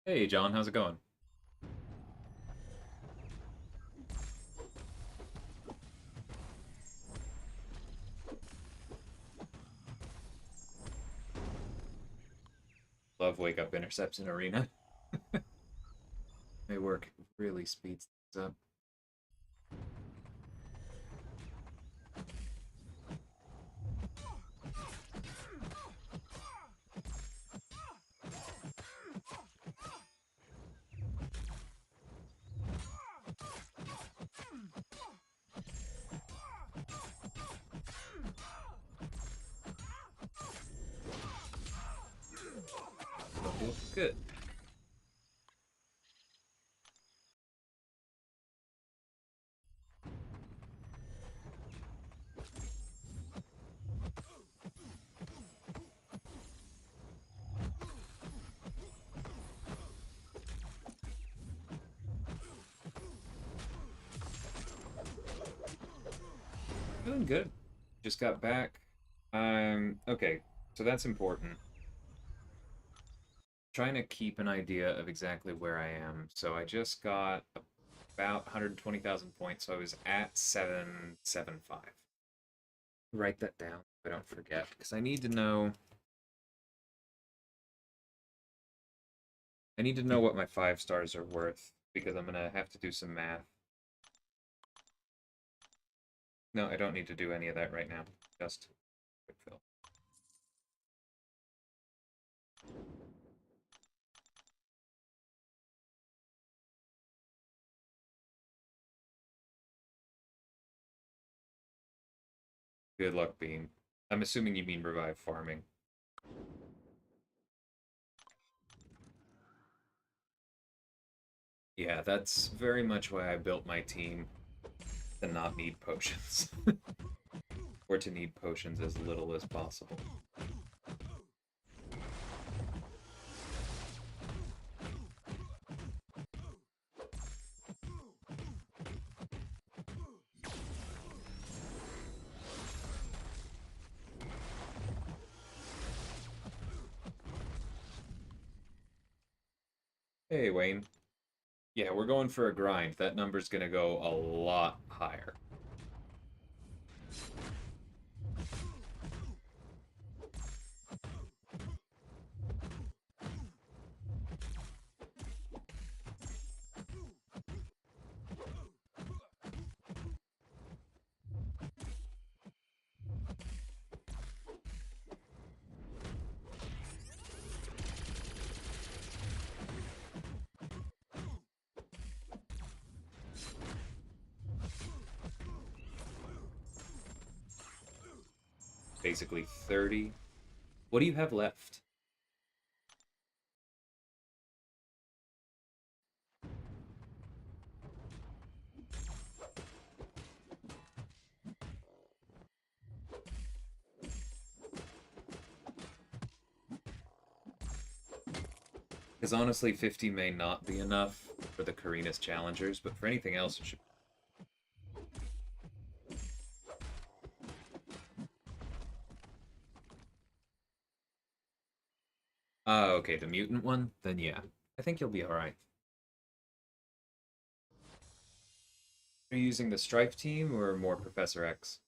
Hey John, how's it going? Love wake up intercepts in arena. They work really speeds things up. Good. Doing good. Just got back. Okay, so that's important. Trying to keep an idea of exactly where I am. So I just got about 120,000 points, so I was at 775. Write that down so I don't forget, because I need to know what my 5 stars are worth, because I'm gonna have to do some math. No, I don't need to do any of that right now. Just quick fill. Good luck, Bean. I'm assuming you mean revive farming. Yeah, that's very much why I built my team to not need potions. Or to need potions as little as possible. Hey, Wayne. Yeah, we're going for a grind. That number's gonna go a lot higher. Basically 30. What do you have left? Because honestly, 50 may not be enough for the Karina's challengers, but for anything else, it should. Oh, okay, the mutant one? Then yeah. I think you'll be alright. Are you using the Strife team or more Professor X?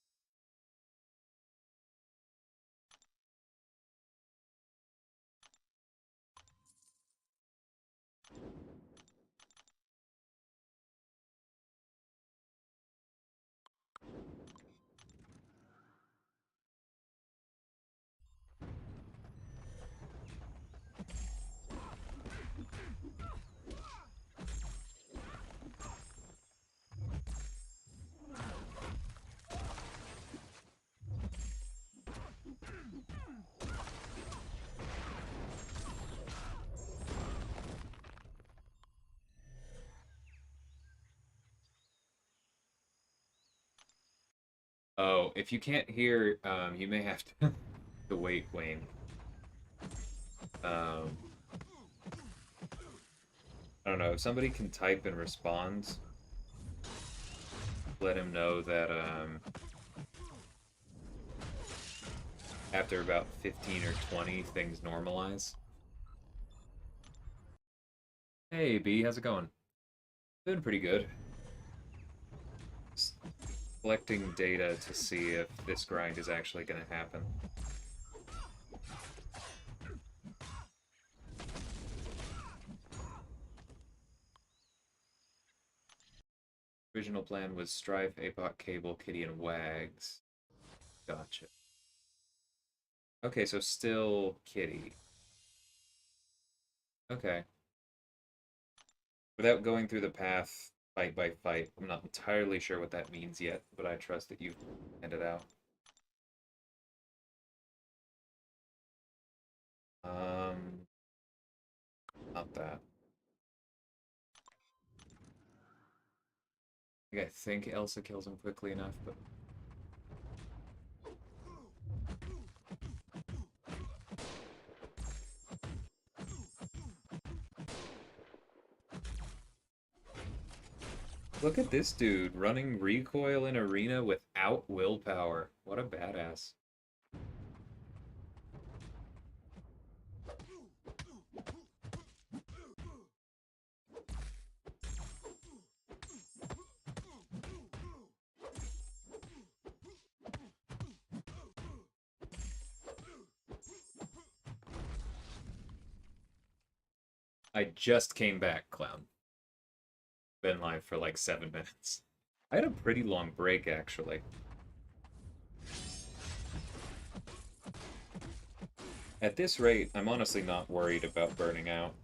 Oh, if you can't hear, you may have to, to wait, Wayne. Um, I don't know, if somebody can type and respond, let him know that after about 15 or 20, things normalize. Hey, B, how's it going? Doing pretty good. Just collecting data to see if this grind is actually going to happen. Original plan was Strife, Apok, Cable, Kitty, and Wags. Gotcha. Okay, so still Kitty. Okay. Without going through the path fight by fight, I'm not entirely sure what that means yet, but I trust that you've planned it out. Not that. I think Elsa kills him quickly enough, but look at this dude running recoil in arena without willpower. What a badass. I just came back, Clown. Been live for like 7 minutes. I had a pretty long break, actually. At this rate, I'm honestly not worried about burning out.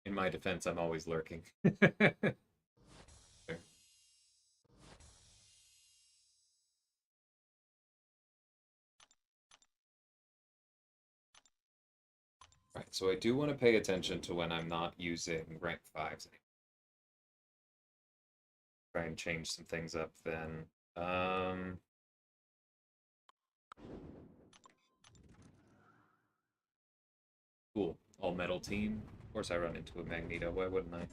In my defense, I'm always lurking. Right, so I do want to pay attention to when I'm not using rank 5s anymore. Try and change some things up then. Cool. All metal team. Of course I run into a Magneto, why wouldn't I?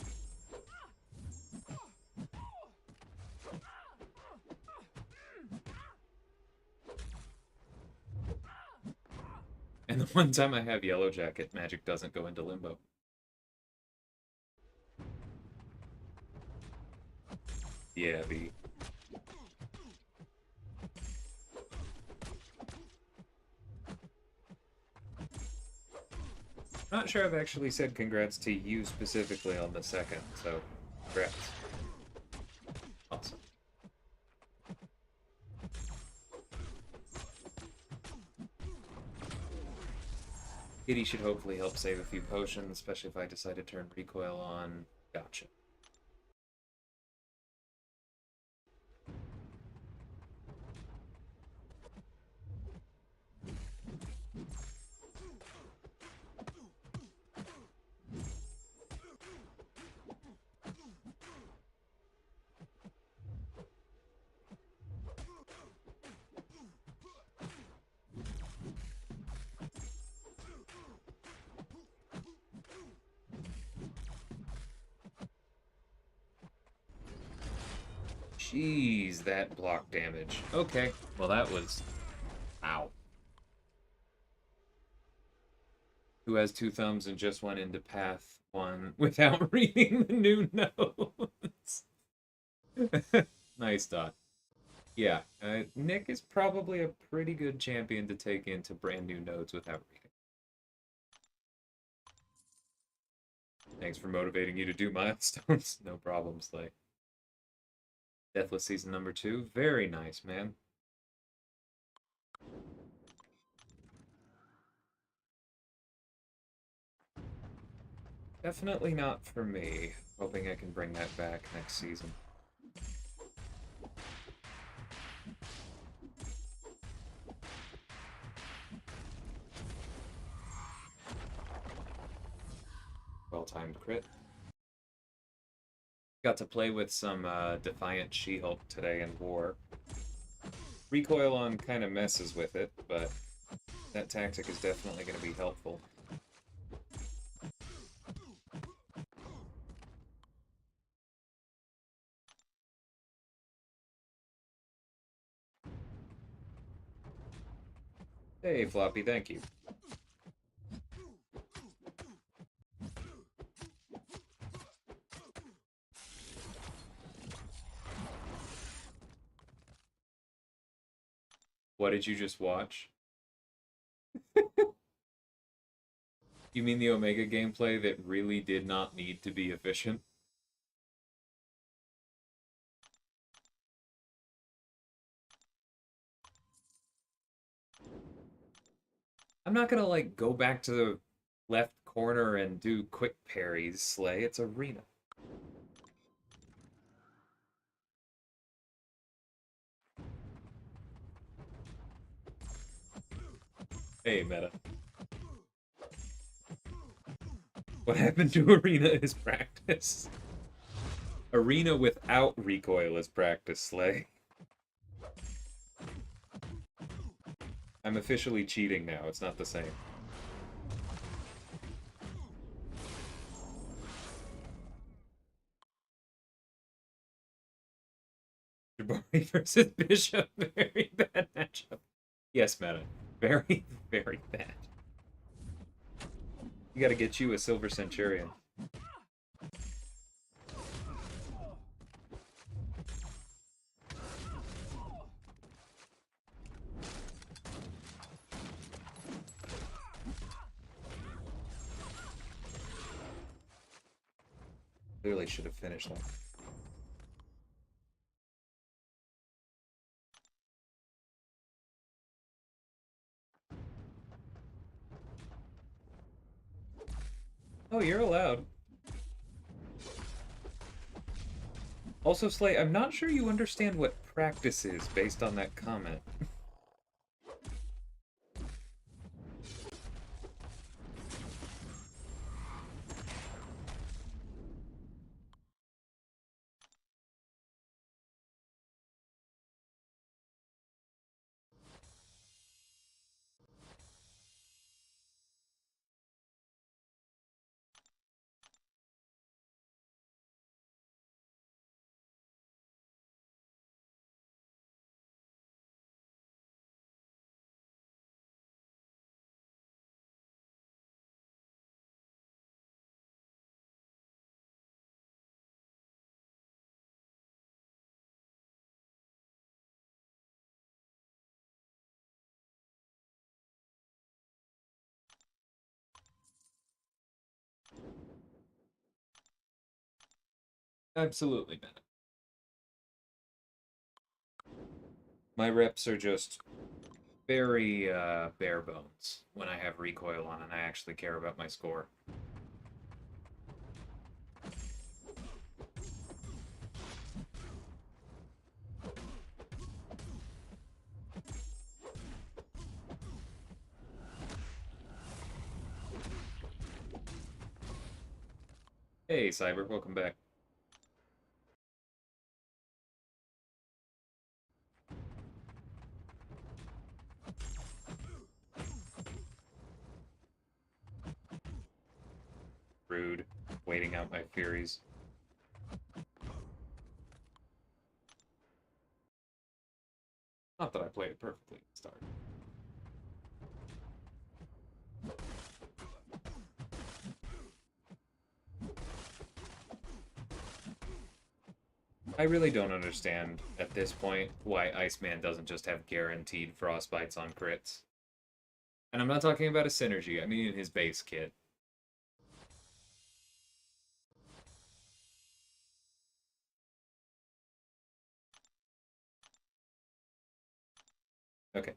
And the one time I have Yellow Jacket, magic doesn't go into limbo. Yeah, B. Not sure I've actually said congrats to you specifically on the second, so congrats. Awesome. Kitty should hopefully help save a few potions, especially if I decide to turn recoil on. Gotcha. Jeez, that block damage. Okay, well that was... Ow. Who has 2 thumbs and just went into path 1 without reading the new notes? Nice dot. Yeah, Nick is probably a pretty good champion to take into brand new nodes without reading. Thanks for motivating you to do milestones. No problem, Slay. Deathless Season number 2. Very nice, man. Definitely not for me. Hoping I can bring that back next season. Well-timed crit. Got to play with some Defiant She-Hulk today in War. Recoil on kind of messes with it, but that tactic is definitely going to be helpful. Hey, Floppy, thank you. What did you just watch? You mean the Omega gameplay that really did not need to be efficient? I'm not gonna, like, go back to the left corner and do quick parries, Slay. It's Arena. Hey, Meta. What happened to Arena is practice. Arena without recoil is practice, Slay. I'm officially cheating now. It's not the same. Jabari versus Bishop. Very bad matchup. Yes, Meta. Very, very bad. You gotta get you a Silver Centurion. Clearly should have finished that. Oh, you're allowed. Also, Slay, I'm not sure you understand what practice is based on that comment. Absolutely, man. My reps are just very bare bones when I have recoil on and I actually care about my score. Hey, Cyber, welcome back. Rude. Waiting out my Furies. Not that I played it perfectly at the start. I really don't understand at this point why Iceman doesn't just have guaranteed frostbites on crits. And I'm not talking about a synergy, I mean in his base kit. Okay.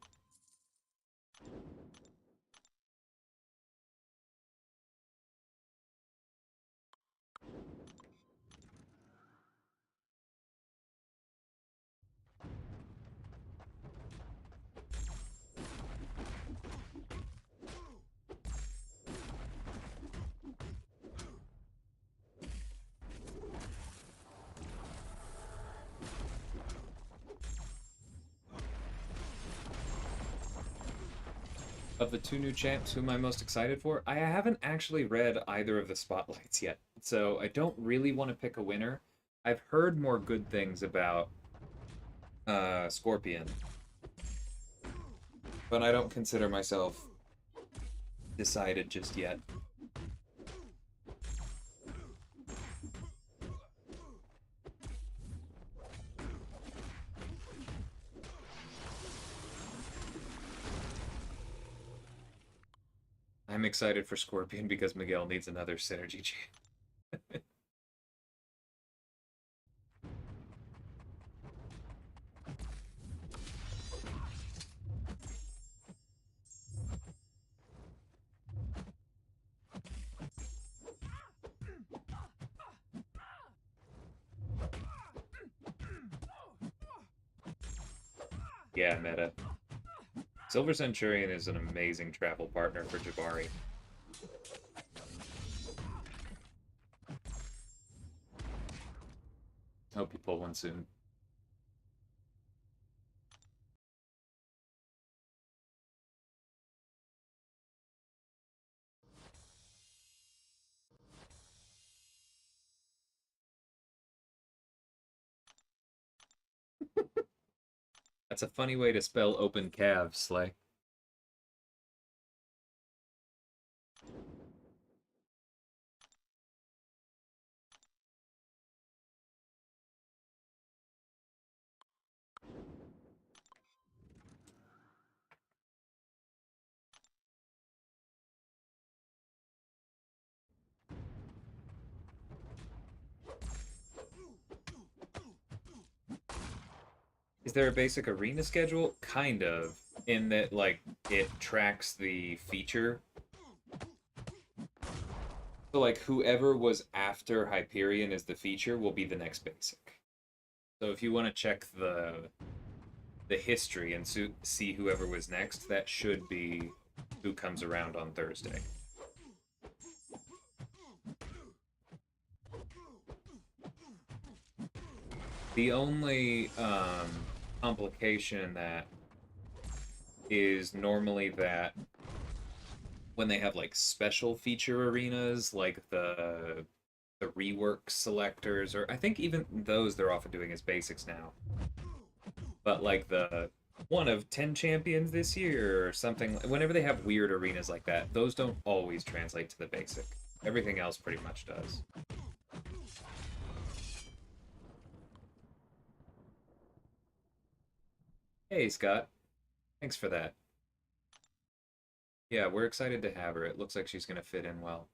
Of the two new champs, who am I most excited for? I haven't actually read either of the spotlights yet, so I don't really want to pick a winner. I've heard more good things about Scorpion, but I don't consider myself decided just yet. I'm excited for Scorpion because Miguel needs another synergy chain. Yeah, meta. Silver Centurion is an amazing travel partner for Jabari. Hope you pull one soon. That's a funny way to spell open calves, Slay. Is there a basic arena schedule? Kind of, in that, like, it tracks the feature. So, like, whoever was after Hyperion as the feature will be the next basic. So if you want to check the history and see whoever was next, that should be who comes around on Thursday. The only complication that is normally that when they have like special feature arenas, like the rework selectors, or I think even those they're often doing as basics now. But like the one of 10 champions this year or something, whenever they have weird arenas like that, those don't always translate to the basic. Everything else pretty much does. Hey, Scott. Thanks for that. Yeah, we're excited to have her. It looks like she's going to fit in well.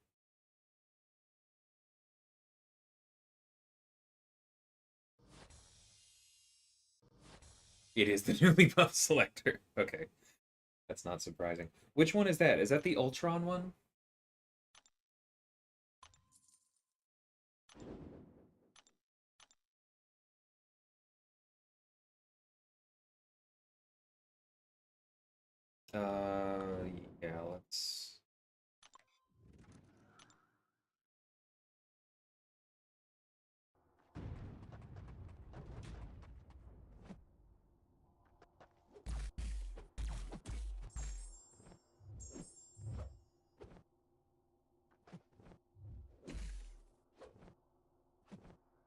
It is the newly buffed selector. Okay. That's not surprising. Which one is that? Is that the Ultron one? Yeah, let's...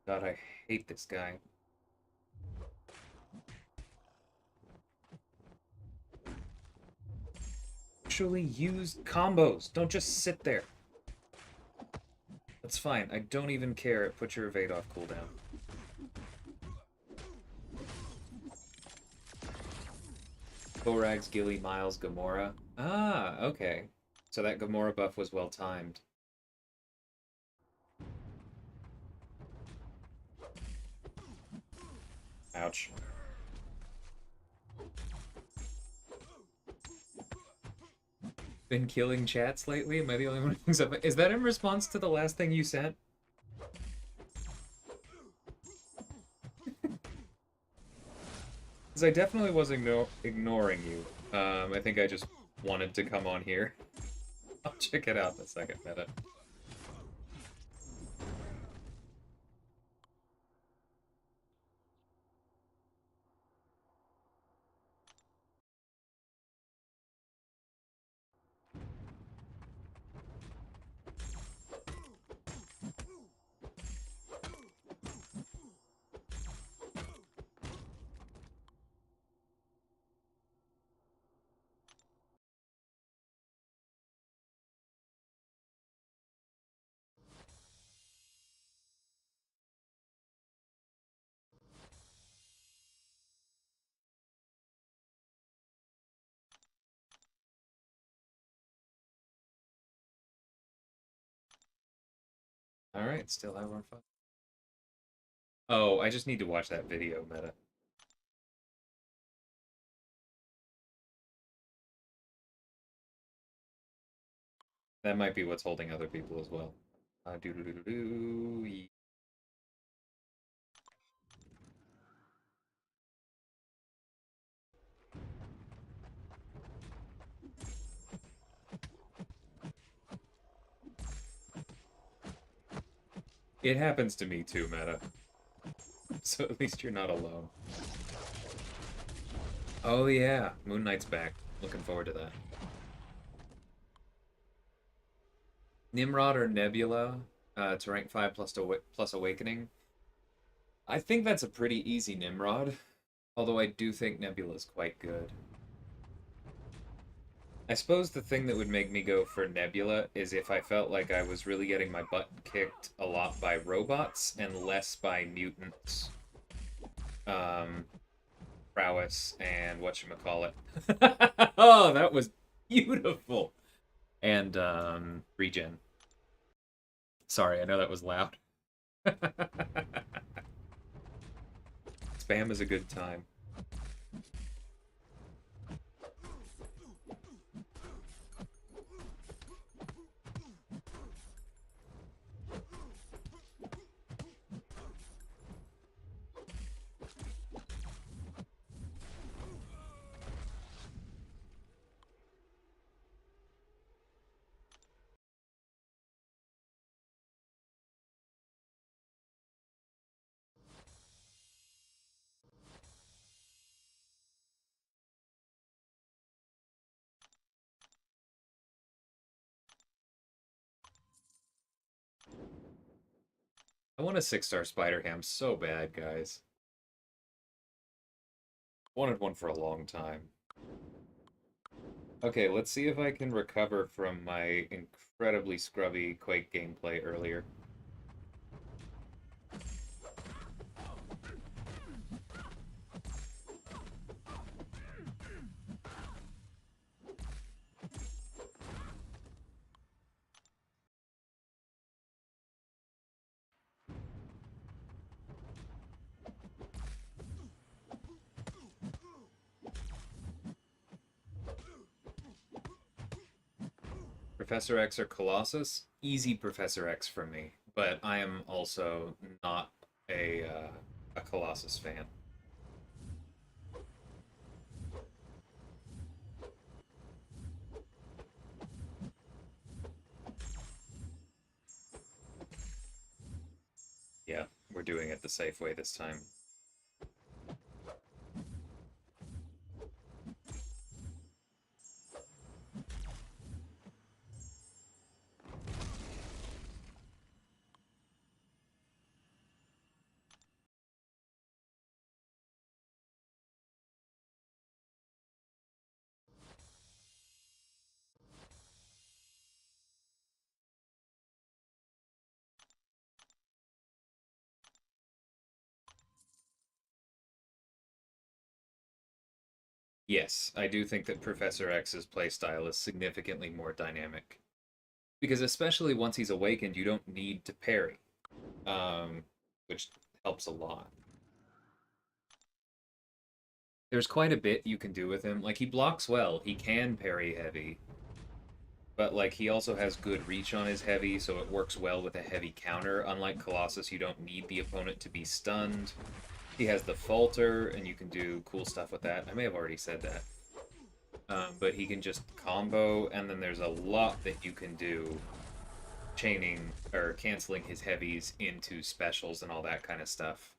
God, I hate this guy. Actually use combos. Don't just sit there. That's fine. I don't even care. Put your evade off cooldown. Borax, Gilly, Miles, Gamora. Ah, okay. So that Gamora buff was well timed. Ouch. Been killing chats lately? Am I the only one who thinks of it? Is that in response to the last thing you sent? Because I definitely wasn't ignoring you. I think I just wanted to come on here. I'll check it out in a second, meta. Alright, still have more fun. Oh, I just need to watch that video, Meta. That might be what's holding other people as well. Doo doo doo doo doo. It happens to me too, Meta. So at least you're not alone. Oh yeah, Moon Knight's back. Looking forward to that. Nimrod or Nebula to rank 5 plus Awakening. I think that's a pretty easy Nimrod, although I do think Nebula's quite good. I suppose the thing that would make me go for Nebula is if I felt like I was really getting my butt kicked a lot by robots and less by mutants, prowess, and whatchamacallit. Oh, that was beautiful! And regen. Sorry, I know that was loud. Spam is a good time. I want a 6-star spider ham so bad, guys. Wanted one for a long time. Okay, let's see if I can recover from my incredibly scrubby Quake gameplay earlier. Professor X or Colossus? Easy Professor X for me, but I am also not a Colossus fan. Yeah, we're doing it the safe way this time. Yes, I do think that Professor X's playstyle is significantly more dynamic. Because especially once he's awakened, you don't need to parry, which helps a lot. There's quite a bit you can do with him. Like, he blocks well, he can parry heavy, but like he also has good reach on his heavy, so it works well with a heavy counter. Unlike Colossus, you don't need the opponent to be stunned. He has the falter, and you can do cool stuff with that. I may have already said that. But he can just combo, and then there's a lot that you can do chaining or canceling his heavies into specials and all that kind of stuff.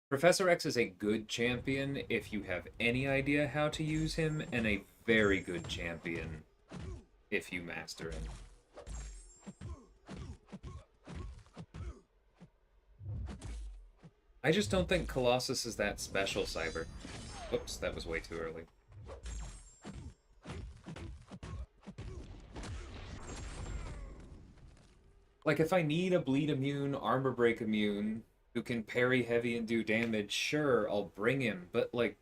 Professor X is a good champion if you have any idea how to use him, and a very good champion if you master him. I just don't think Colossus is that special, Cyber. Oops, that was way too early. Like, if I need a bleed immune, armor break immune, who can parry heavy and do damage, sure, I'll bring him, but, like,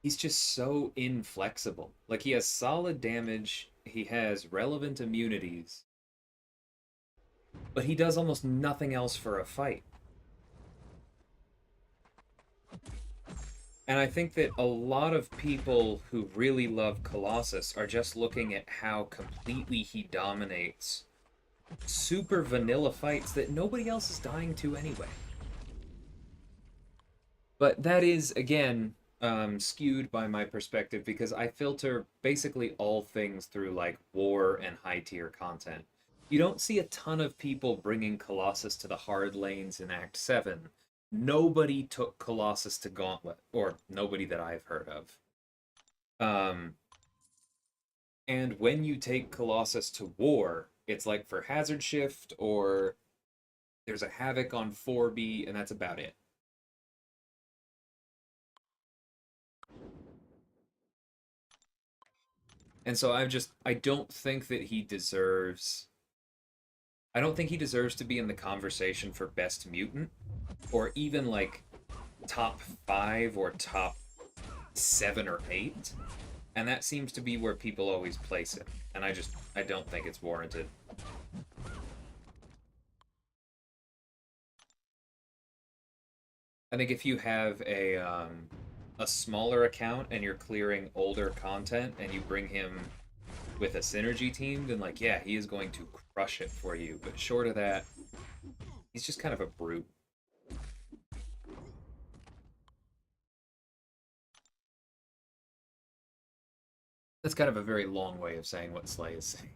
he's just so inflexible. Like, he has solid damage, he has relevant immunities, but he does almost nothing else for a fight. And I think that a lot of people who really love Colossus are just looking at how completely he dominates super vanilla fights that nobody else is dying to anyway. But that is, again, skewed by my perspective because I filter basically all things through like war and high tier content. You don't see a ton of people bringing Colossus to the hard lanes in Act 7. Nobody took Colossus to Gauntlet, or nobody that I've heard of. Um, and when you take Colossus to war, it's like for Hazard Shift, or there's a Havoc on 4B, and that's about it. And so I don't think that he deserves. I don't think he deserves to be in the conversation for best mutant, or even like top 5 or top 7 or 8. And that seems to be where people always place him. And I don't think it's warranted. I think if you have a smaller account and you're clearing older content and you bring him with a synergy team, then like yeah, he is going to crush it for you. But short of that, he's just kind of a brute. That's kind of a very long way of saying what Slay is saying.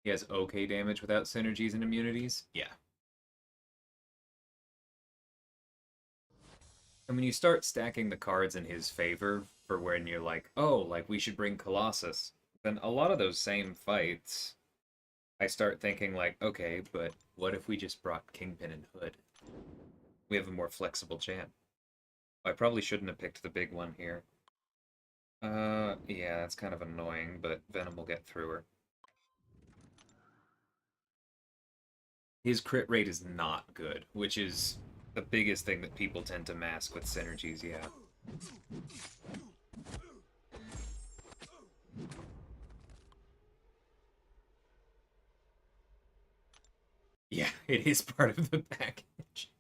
He has okay damage without synergies and immunities. Yeah. And when you start stacking the cards in his favor for when you're like, oh, like we should bring Colossus, then a lot of those same fights, I start thinking like, okay, but what if we just brought Kingpin and Hood? We have a more flexible champ. I probably shouldn't have picked the big one here. Yeah, that's kind of annoying, but Venom will get through her. His crit rate is not good, which is the biggest thing that people tend to mask with synergies, yeah. Yeah, it is part of the package.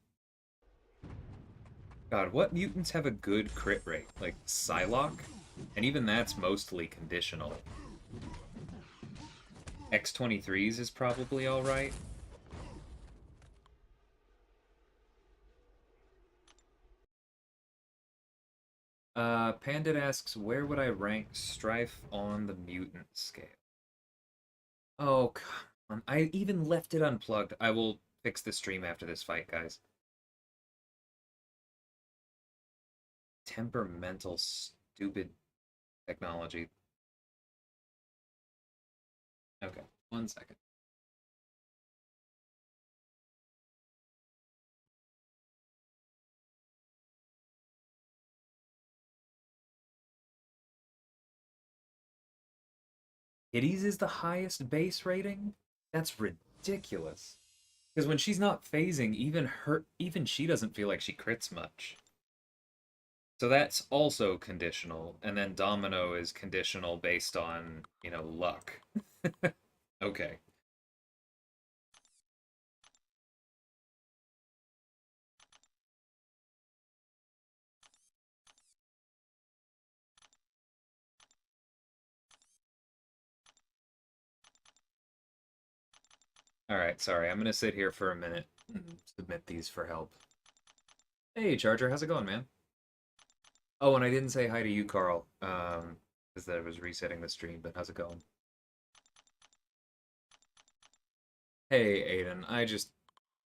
God, what mutants have a good crit rate? Like Psylocke? And even that's mostly conditional. X-23s is probably alright. Pandit asks, where would I rank Strife on the mutant scale? Oh, come on. I even left it unplugged. I will fix the stream after this fight, guys. Temperamental, stupid technology. Okay, 1 second. Kitty's is the highest base rating? That's ridiculous. Because when she's not phasing, even she doesn't feel like she crits much. So that's also conditional, and then Domino is conditional based on, luck. Okay. Alright, sorry. I'm gonna sit here for a minute and submit these for help. Hey, Charger, how's it going, man? Oh, and I didn't say hi to you, Carl, because I was resetting the stream, but how's it going? Hey, Aiden,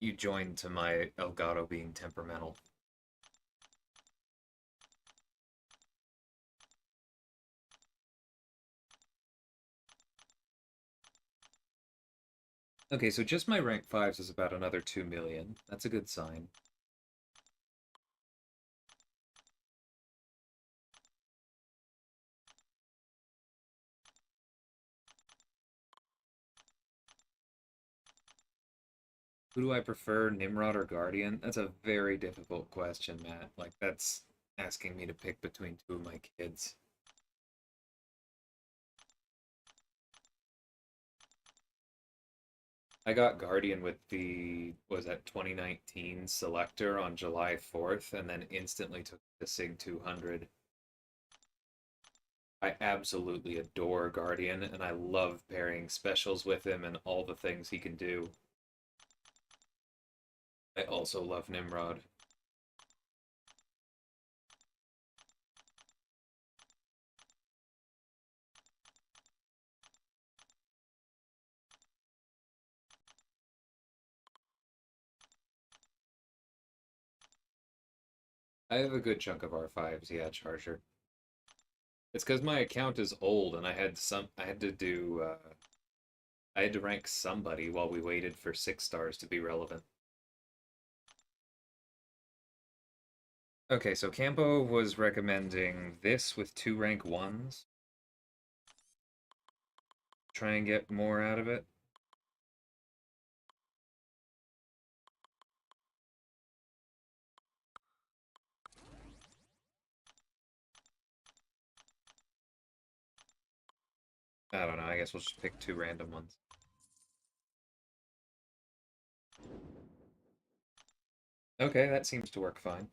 you joined to my Elgato being temperamental. Okay, so just my rank 5s is about another 2 million. That's a good sign. Who do I prefer, Nimrod or Guardian? That's a very difficult question, Matt. Like, that's asking me to pick between two of my kids. I got Guardian with the, was that 2019 Selector on July 4th, and then instantly took the SIG 200. I absolutely adore Guardian, and I love pairing specials with him and all the things he can do. I also love Nimrod. I have a good chunk of R5s, yeah, Charger. It's because my account is old and I had to rank somebody while we waited for 6 stars to be relevant. Okay, so Campo was recommending this with 2 rank 1s. Try and get more out of it. I don't know, I guess we'll just pick 2 random 1s. Okay, that seems to work fine.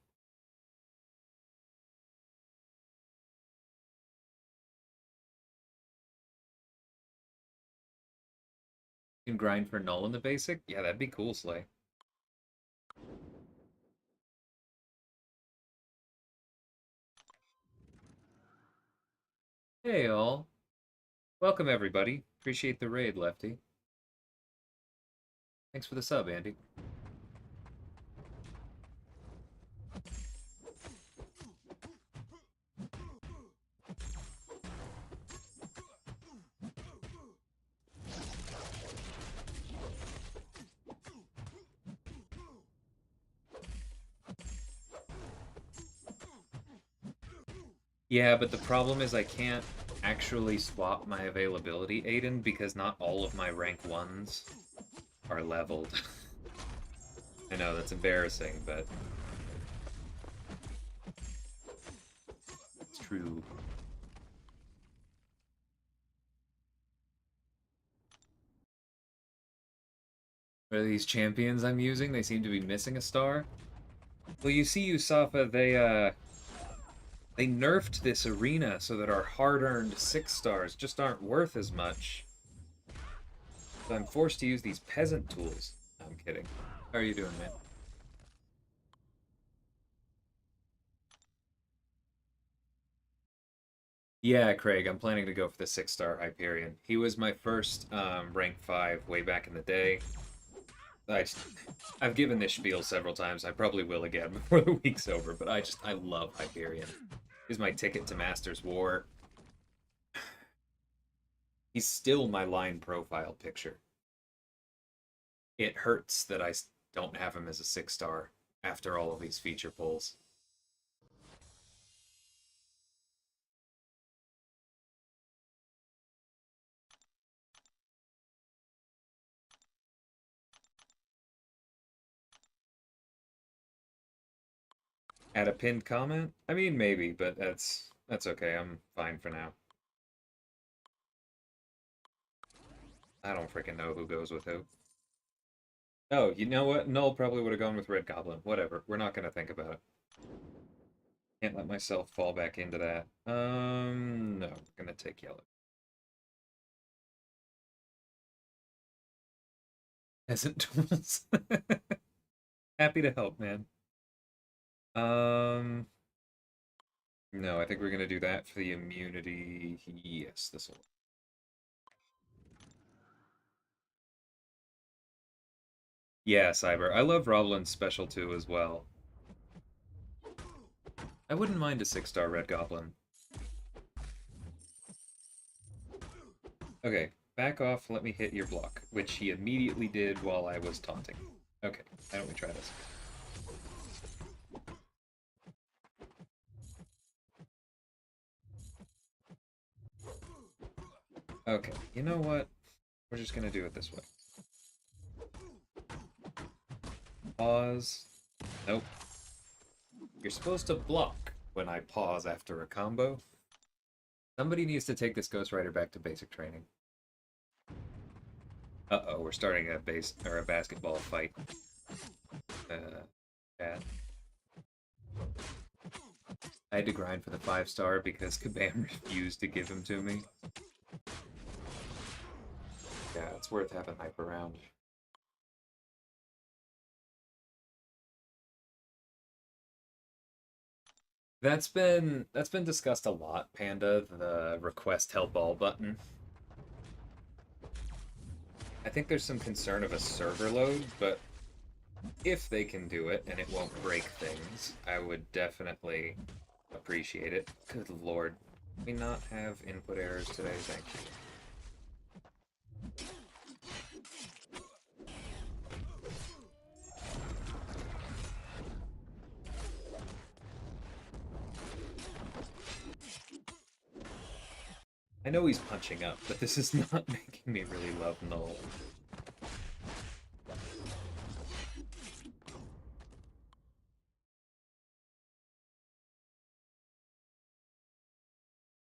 You can grind for null in the basic? Yeah, that'd be cool, Slay. Hey all. Welcome everybody. Appreciate the raid, Lefty. Thanks for the sub, Andy. Yeah, but the problem is I can't actually swap my availability, Aiden, because not all of my rank 1s are leveled. I know, that's embarrassing, but it's true. What are these champions I'm using? They seem to be missing a star. Well, you see, Usafa, they nerfed this arena so that our hard-earned 6 stars just aren't worth as much. So I'm forced to use these peasant tools. No, I'm kidding. How are you doing, man? Yeah, Craig, I'm planning to go for the 6 star Hyperion. He was my first rank 5 way back in the day. I just, I've given this spiel several times. I probably will again before the week's over, but I love Hyperion. He's my ticket to Masters War. He's still my line profile picture. It hurts that I don't have him as a 6 star after all of these feature pulls. Add a pinned comment? I mean, maybe, but that's okay. I'm fine for now. I don't freaking know who goes with who. Oh, you know what? Null probably would have gone with Red Goblin. Whatever. We're not gonna think about it. Can't let myself fall back into that. No, we're gonna take yellow. Peasant tools. Happy to help, man. Um, no, I think we're gonna do that for the immunity. Yes, this will. Yeah, Cyber. I love Roblin's special too as well. I wouldn't mind a 6 star Red Goblin. Okay, Back off, let me hit your block, which he immediately did while I was taunting. Okay, why don't we try this? Okay, you know what? We're just gonna do it this way. Pause. Nope. You're supposed to block when I pause after a combo. Somebody needs to take this Ghost Rider back to basic training. Uh-oh, we're starting a basketball fight. Bad. I had to grind for the 5-star because Kabam refused to give him to me. Yeah, it's worth having hype around. That's been discussed a lot, Panda, the request help all button. I think there's some concern of a server load, but if they can do it and it won't break things, I would definitely appreciate it. Good lord. Can we not have input errors today? Thank you. I know he's punching up, but this is not making me really love Null.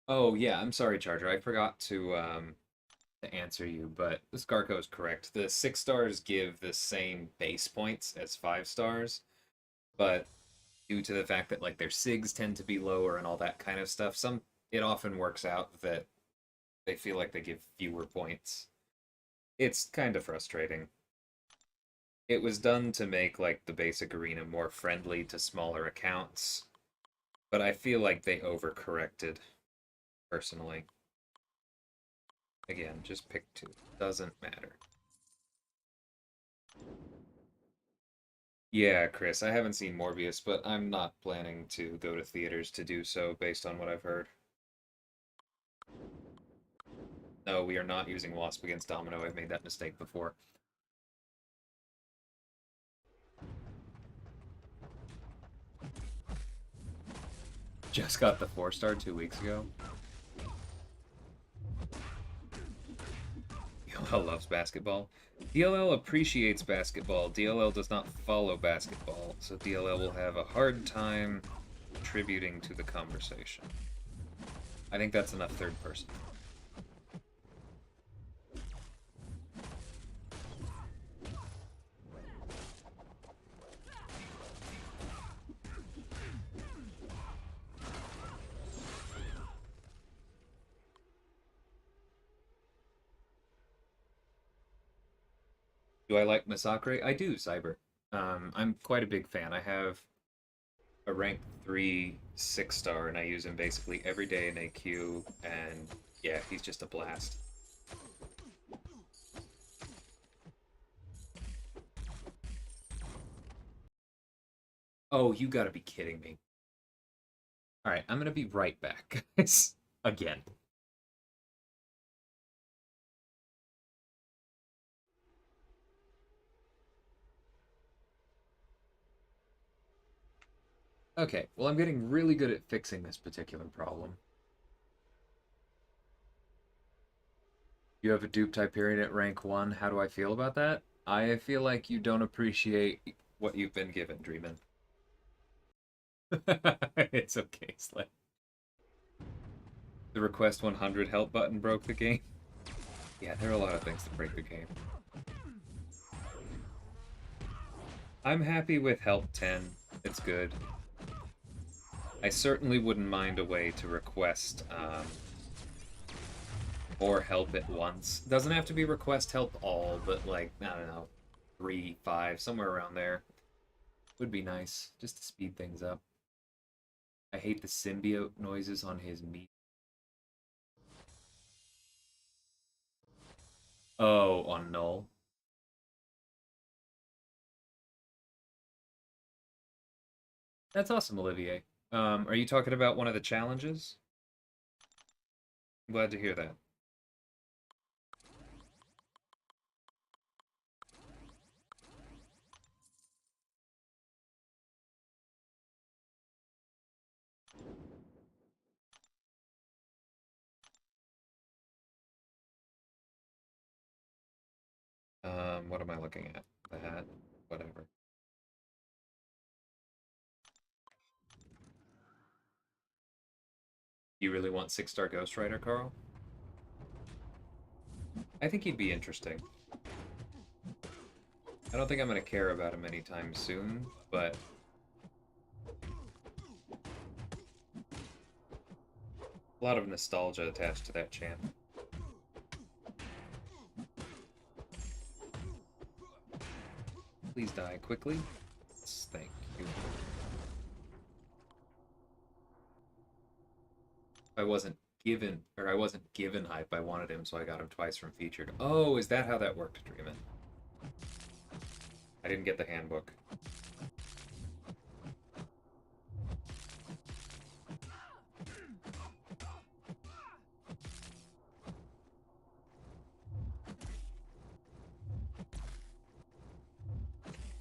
Oh yeah, I'm sorry, Charger. I forgot to answer you, but Scarco is correct. The 6-stars give the same base points as 5-stars, but due to the fact that like their SIGs tend to be lower and all that kind of stuff, it often works out that they feel like they give fewer points. It's kind of frustrating. It was done to make like the basic arena more friendly to smaller accounts, but I feel like they overcorrected personally. Again, just pick 2. Doesn't matter. Yeah, Chris, I haven't seen Morbius, but I'm not planning to go to theaters to do so based on what I've heard. No, we are not using Wasp against Domino. I've made that mistake before. Just got the 4-star 2 weeks ago. DLL loves basketball. DLL appreciates basketball. DLL does not follow basketball, so DLL will have a hard time contributing to the conversation. I think that's enough third person. Do I like Masacre? I do, Cyber. I'm quite a big fan. I have a rank 3 6-star, and I use him basically every day in AQ, and yeah, he's just a blast. Oh, you gotta be kidding me. Alright, I'm gonna be right back, guys. Again. Okay, well, I'm getting really good at fixing this particular problem. You have a duped Hyperion at rank 1. How do I feel about that? I feel like you don't appreciate what you've been given, Dreamin'. It's okay, Slay. The request 100 help button broke the game. Yeah, there are a lot of things that break the game. I'm happy with help 10. It's good. I certainly wouldn't mind a way to request more help at once. Doesn't have to be request help all, but like, I don't know, 3, 5, somewhere around there. Would be nice, just to speed things up. I hate the symbiote noises on his meat. Oh, on Null. That's awesome, Olivier. Are you talking about one of the challenges? I'm glad to hear that. What am I looking at? That, whatever. You really want 6-star Ghost Rider, Carl? I think he'd be interesting. I don't think I'm going to care about him anytime soon, but... a lot of nostalgia attached to that champ. Please die quickly. Thank you. I wasn't given hype, I wanted him, so I got him twice from featured. Oh, is that how that worked, Dreamin'? I didn't get the handbook.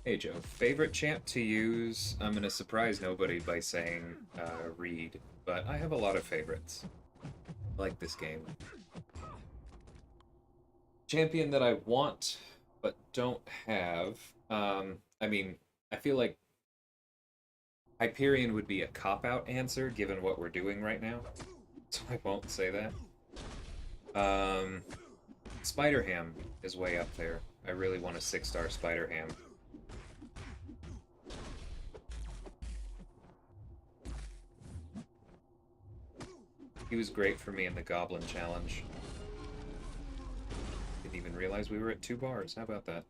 Hey Joe, favorite champ to use? I'm gonna surprise nobody by saying Reed, but I have a lot of favorites. I like this game. Champion that I want but don't have. I mean, I feel like Hyperion would be a cop-out answer given what we're doing right now, so I won't say that. Spider-Ham is way up there. I really want a 6-star Spider-Ham. He was great for me in the Goblin Challenge. Didn't even realize we were at 2 bars. How about that?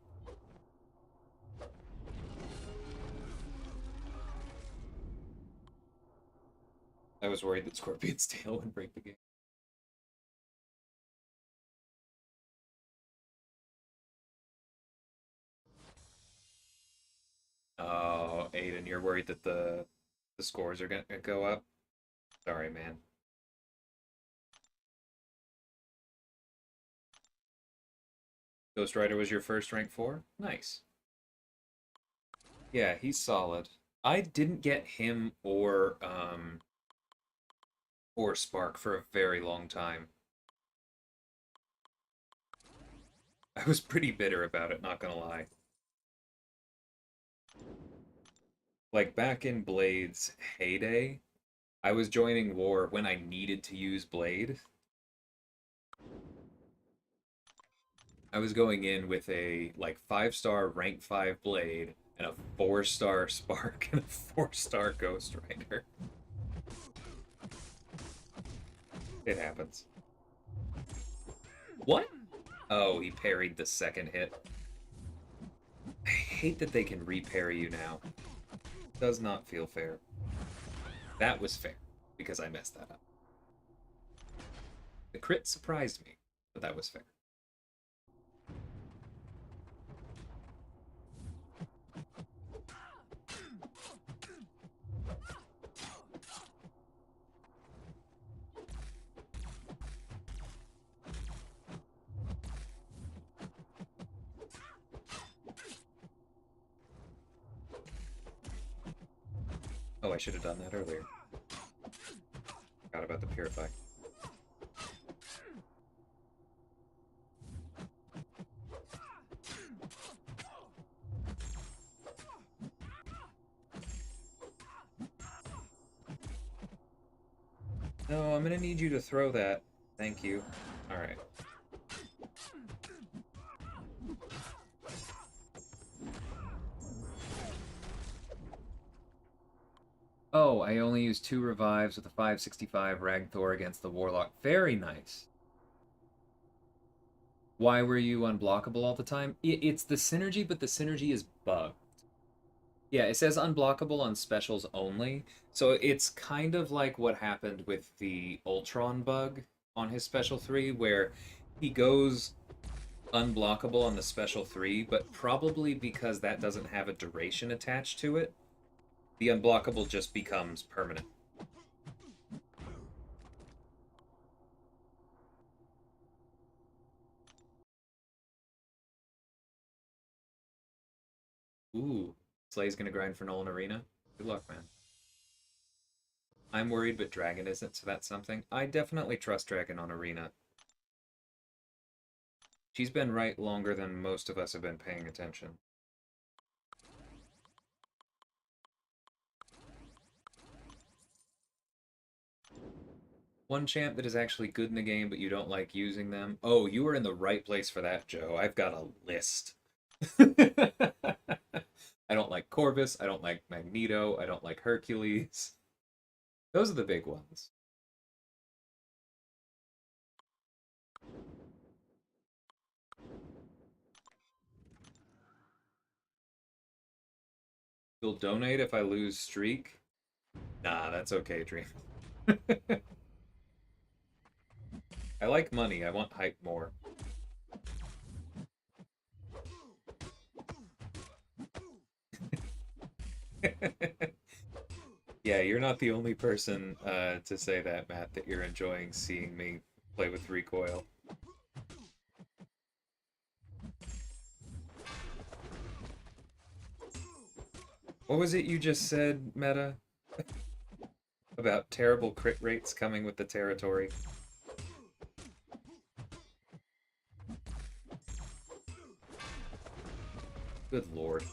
I was worried that Scorpion's tail would break the game. Oh, Aiden, you're worried that the scores are gonna go up? Sorry, man. Ghost Rider was your first rank 4? Nice. Yeah, he's solid. I didn't get him or Spark for a very long time. I was pretty bitter about it, not gonna lie. Like, back in Blade's heyday, I was joining War when I needed to use Blade. I was going in with a, like, 5-star rank 5 Blade and a 4-star Spark and a 4-star Ghost Rider. It happens. What? Oh, he parried the second hit. I hate that they can re-parry you now. Does not feel fair. That was fair, because I messed that up. The crit surprised me, but that was fair. Oh, I should have done that earlier. Forgot about the Purify. No, I'm gonna need you to throw that. Thank you. Alright. Oh, I only used 2 revives with a 565 Ragthor against the Warlock. Very nice. Why were you unblockable all the time? It's the synergy, but the synergy is bugged. Yeah, it says unblockable on specials only. So it's kind of like what happened with the Ultron bug on his special 3, where he goes unblockable on the special 3, but probably because that doesn't have a duration attached to it, the unblockable just becomes permanent. Ooh, Slay's gonna grind for Nolan Arena. Good luck, man. I'm worried, but Dragon isn't, so that's something. I definitely trust Dragon on Arena. She's been right longer than most of us have been paying attention. One champ that is actually good in the game, but you don't like using them. Oh, you are in the right place for that, Joe. I've got a list. I don't like Corvus. I don't like Magneto. I don't like Hercules. Those are the big ones. You'll donate if I lose streak? Nah, that's okay, Dream. I like money. I want hype more. Yeah, you're not the only person to say that, Matt, that you're enjoying seeing me play with recoil. What was it you just said, Meta? About terrible crit rates coming with the territory? Good lord.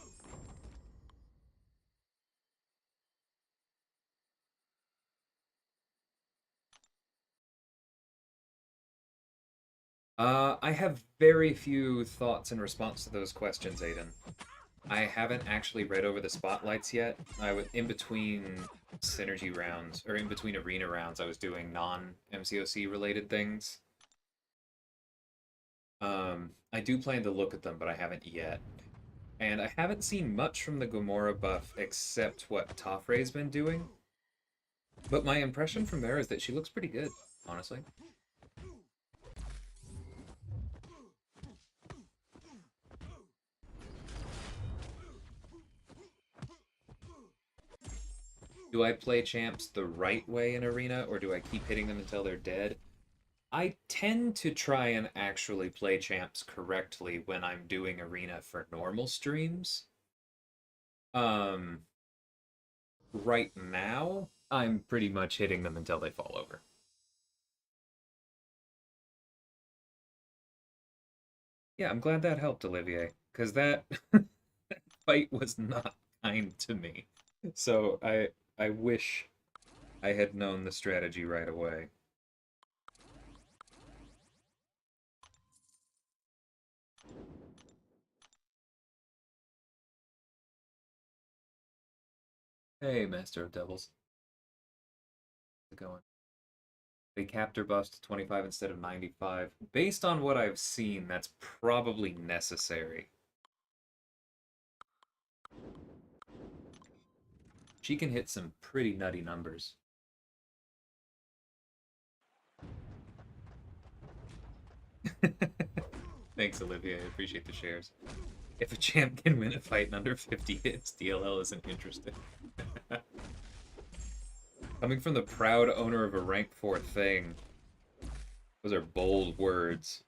I have very few thoughts in response to those questions, Aiden. I haven't actually read over the spotlights yet. I was in between synergy rounds, or in between arena rounds, I was doing non-MCOC related things. I do plan to look at them, but I haven't yet. And I haven't seen much from the Gamora buff except what Tofray's been doing. But my impression from there is that she looks pretty good, honestly. Do I play champs the right way in Arena, or do I keep hitting them until they're dead? I tend to try and actually play champs correctly when I'm doing Arena for normal streams. Um, right now, I'm pretty much hitting them until they fall over. Yeah, I'm glad that helped, Olivier, because that fight was not kind to me. So I wish I had known the strategy right away. Hey, Master of Devils. How's it going? They capped her buffs to 25 instead of 95. Based on what I've seen, that's probably necessary. She can hit some pretty nutty numbers. Thanks, Olivia. I appreciate the shares. If a champ can win a fight in under 50 hits, DLL isn't interested. Coming from the proud owner of a rank 4 thing. Those are bold words.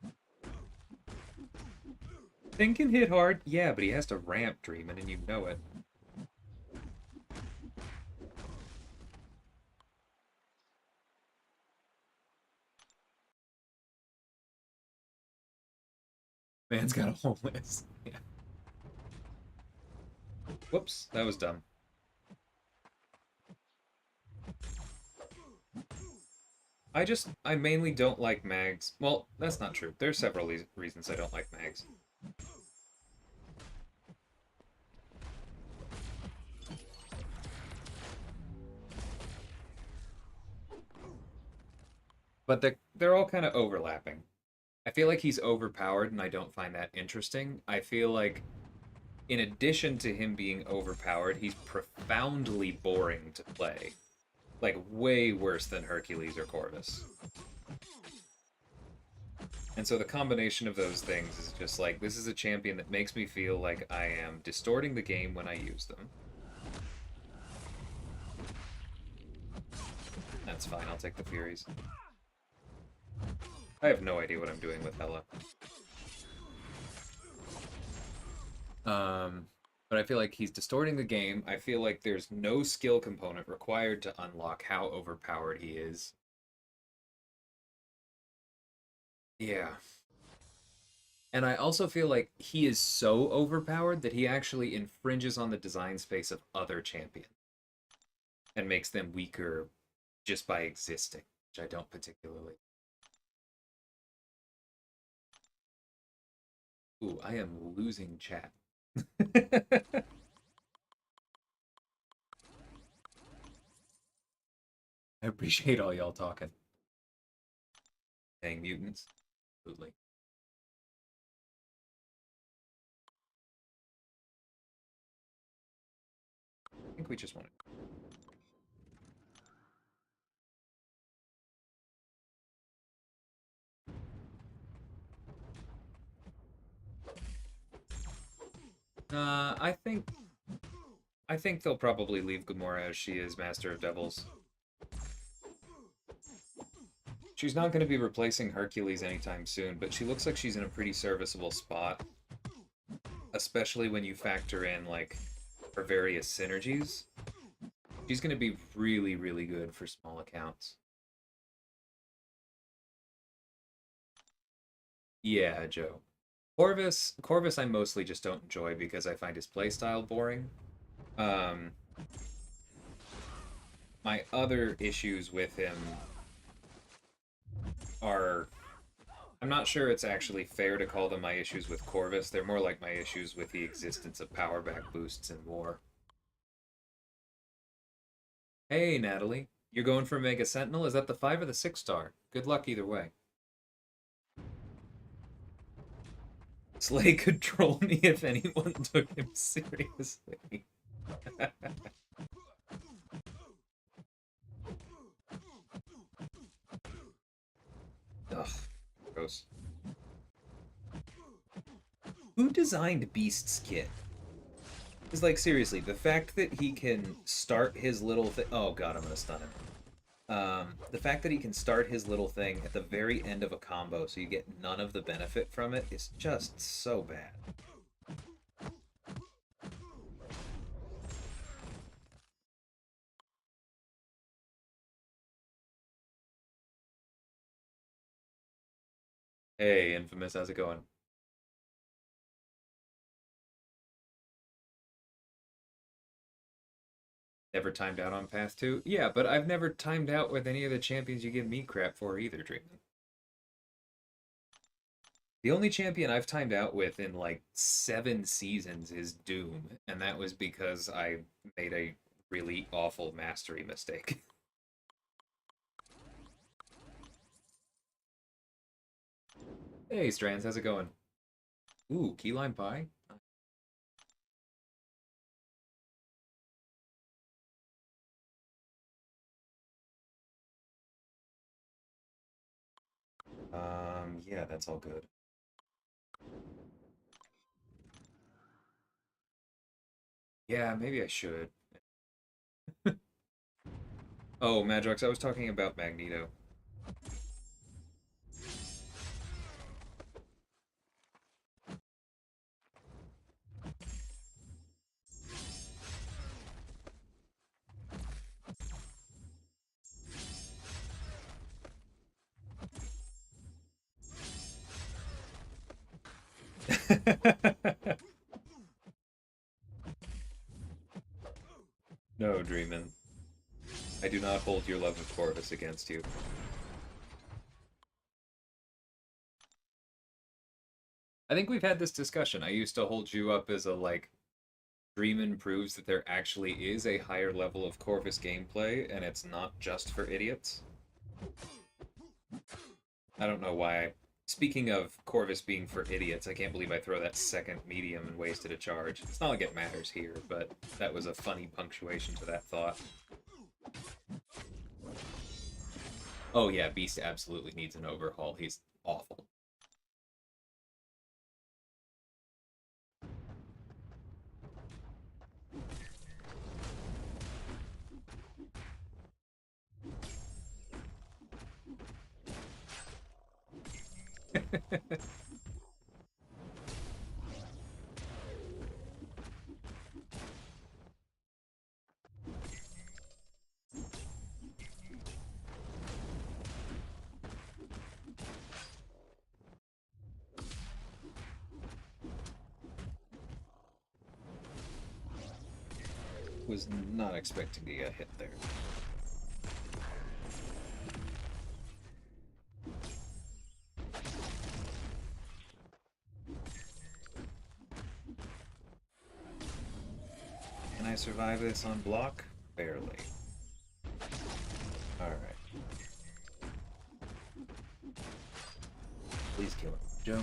Thing can hit hard, yeah, but he has to ramp, Dreamin', and you know it. Man's got a whole list. Yeah. Whoops, that was dumb. I mainly don't like mags. Well, that's not true. There's several reasons I don't like mags. But they're all kind of overlapping. I feel like he's overpowered, and I don't find that interesting. I feel like, in addition to him being overpowered, he's profoundly boring to play. Like, way worse than Hercules or Corvus. And so the combination of those things is just like, this is a champion that makes me feel like I am distorting the game when I use them. That's fine, I'll take the Furies. I have no idea what I'm doing with Hela. But I feel like he's distorting the game. I feel like there's no skill component required to unlock how overpowered he is. Yeah. And I also feel like he is so overpowered that he actually infringes on the design space of other champions and makes them weaker just by existing, which I don't particularly. Ooh, I am losing chat. I appreciate all y'all talking. Dang mutants. Absolutely. I think we just want to. I think they'll probably leave Gamora as she is Master of Devils. She's not going to be replacing Hercules anytime soon, but she looks like she's in a pretty serviceable spot. Especially when you factor in, like, her various synergies. She's going to be really, really good for small accounts. Yeah, Joe. Corvus I mostly just don't enjoy because I find his playstyle boring. Um, my other issues with him are... I'm not sure it's actually fair to call them my issues with Corvus. They're more like my issues with the existence of power back boosts in war. Hey, Natalie. You're going for Mega Sentinel? Is that the 5 or the 6 star? Good luck either way. Slay could troll me if anyone took him seriously. Ugh, gross. Who designed Beast's kit? Because, like, seriously, the fact that he can start his little thing... Oh, God, I'm going to stun him. The fact that he can start his little thing at the very end of a combo so you get none of the benefit from it is just so bad. Hey, Infamous, how's it going? Never timed out on Path 2? Yeah, but I've never timed out with any of the champions you give me crap for either, Dreamman. The only champion I've timed out with in like 7 seasons is Doom, and that was because I made a really awful mastery mistake. Hey, Strands, how's it going? Ooh, key lime pie? Yeah, that's all good. Yeah, maybe I should. Oh, Madrox, I was talking about Magneto. No, Dreamin'. I do not hold your love of Corvus against you. I think we've had this discussion. I used to hold you up as a, like, Dreamin' proves that there actually is a higher level of Corvus gameplay, and it's not just for idiots. I don't know why. Speaking of Corvus being for idiots, I can't believe I throw that second medium and wasted a charge. It's not like it matters here, but that was a funny punctuation to that thought. Oh yeah, Beast absolutely needs an overhaul. He's awful. Was not expecting to get hit there. Can I survive this on block? Barely. Alright. Please kill him, Joe.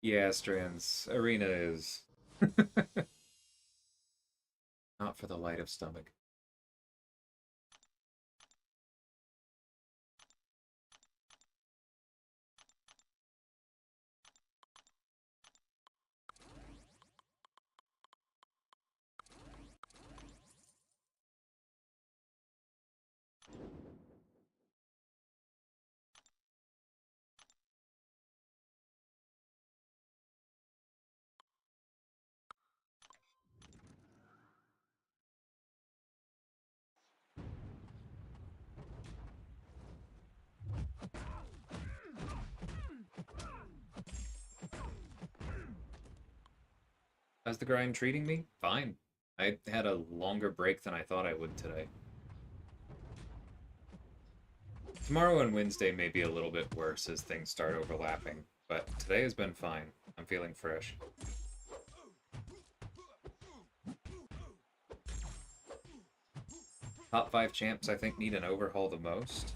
Yeah, Strands. Arena is not for the light of stomach. How's the grind treating me? Fine. I had a longer break than I thought I would today. Tomorrow and Wednesday may be a little bit worse as things start overlapping, but today has been fine. I'm feeling fresh. Top 5 champs I think need an overhaul the most.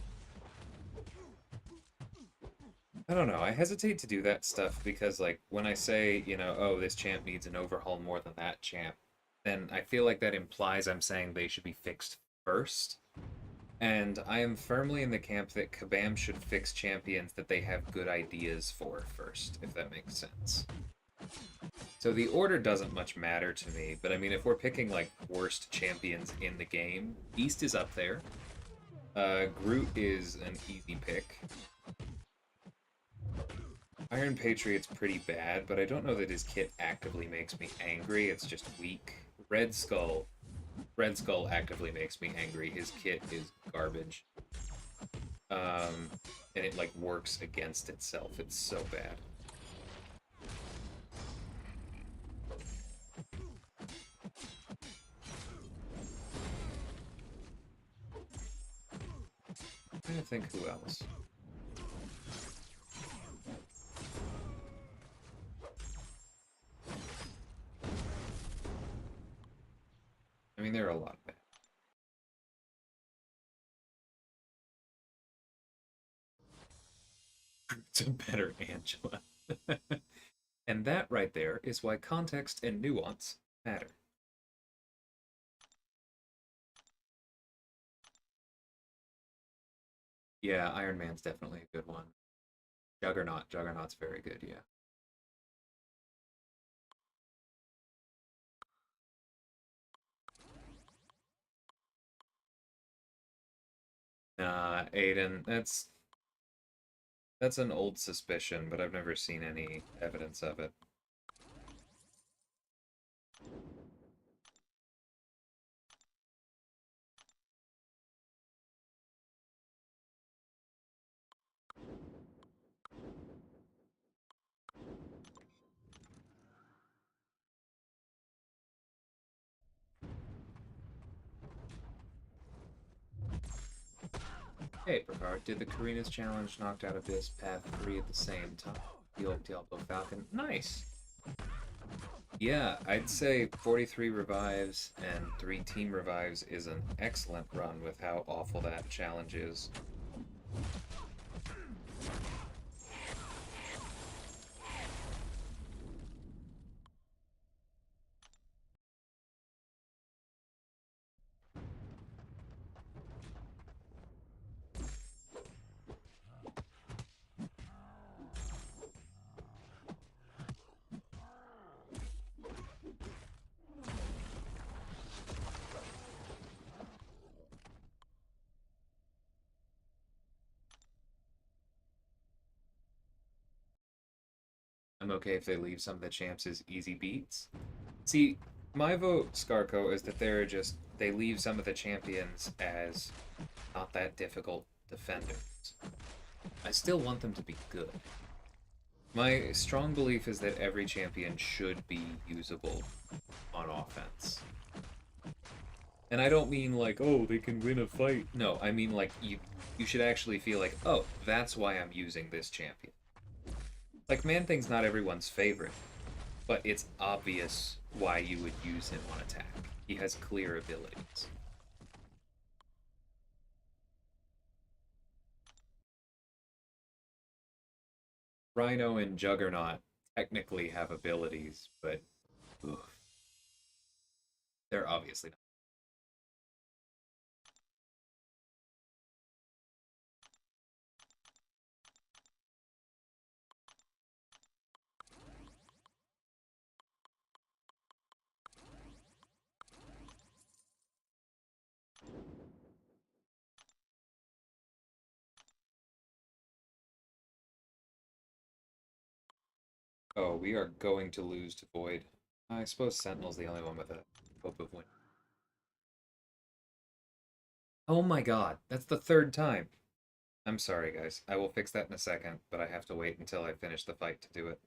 I don't know, I hesitate to do that stuff because, like, when I say, you know, oh, this champ needs an overhaul more than that champ, then I feel like that implies I'm saying they should be fixed first. And I am firmly in the camp that Kabam should fix champions that they have good ideas for first, if that makes sense. So the order doesn't much matter to me, but I mean, if we're picking, like, worst champions in the game, Beast is up there. Groot is an easy pick. Iron Patriot's pretty bad, but I don't know that his kit actively makes me angry, it's just weak. Red Skull actively makes me angry. His kit is garbage. And it, like, works against itself. It's so bad. I'm trying to think who else. I mean, there are a lot of bad. It's a better Angela. And that right there is why context and nuance matter. Yeah, Iron Man's definitely a good one. Juggernaut's very good, yeah. Aiden, that's an old suspicion, but I've never seen any evidence of it. Hey, Picard, did the Karina's challenge knocked out Abyss Path 3 at the same time? The old Diablo Falcon. Nice! Yeah, I'd say 43 revives and 3 team revives is an excellent run with how awful that challenge is. I'm okay if they leave some of the champs as easy beats. See, My vote, Scarco, is that they leave some of the champions as not that difficult defenders. I still want them to be good. My strong belief is that every champion should be usable on offense. And I don't mean like, oh, they can win a fight. No, I mean like you should actually feel like, oh, that's why I'm using this champion. Like Man-Thing's not everyone's favorite, but it's obvious why you would use him on attack. He has clear abilities. Rhino and Juggernaut technically have abilities, but oof, they're obviously not. Oh, we are going to lose to Void. I suppose Sentinel's the only one with a hope of winning. Oh my god, that's the third time. I'm sorry, guys. I will fix that in a second, but I have to wait until I finish the fight to do it.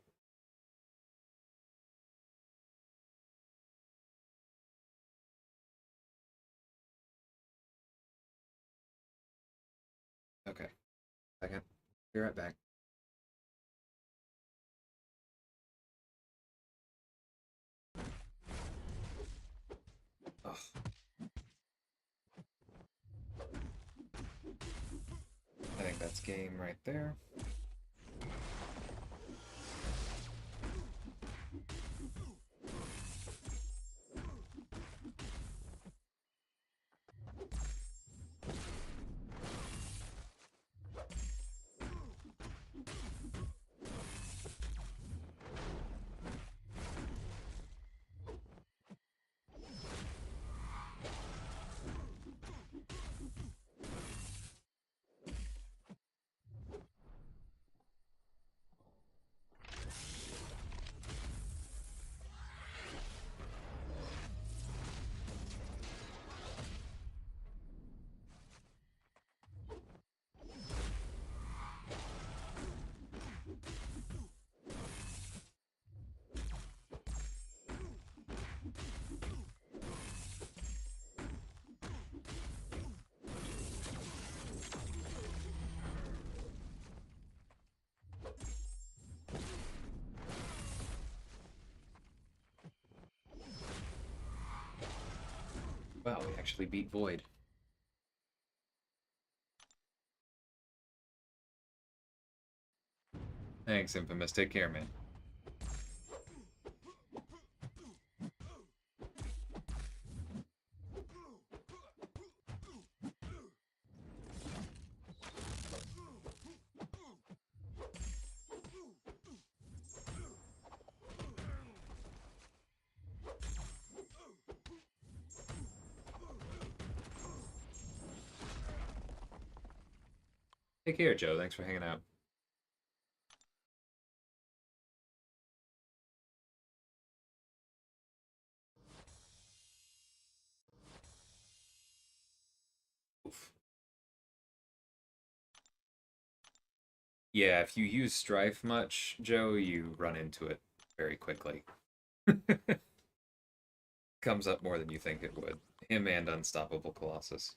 Okay. Second. Be right back. Ugh. I think that's game right there. Wow, we actually beat Void. Thanks, Infamous. Take care, man. Take care, Joe. Thanks for hanging out. Oof. Yeah, if you use Strife much, Joe, you run into it very quickly. Comes up more than you think it would. Him and Unstoppable Colossus.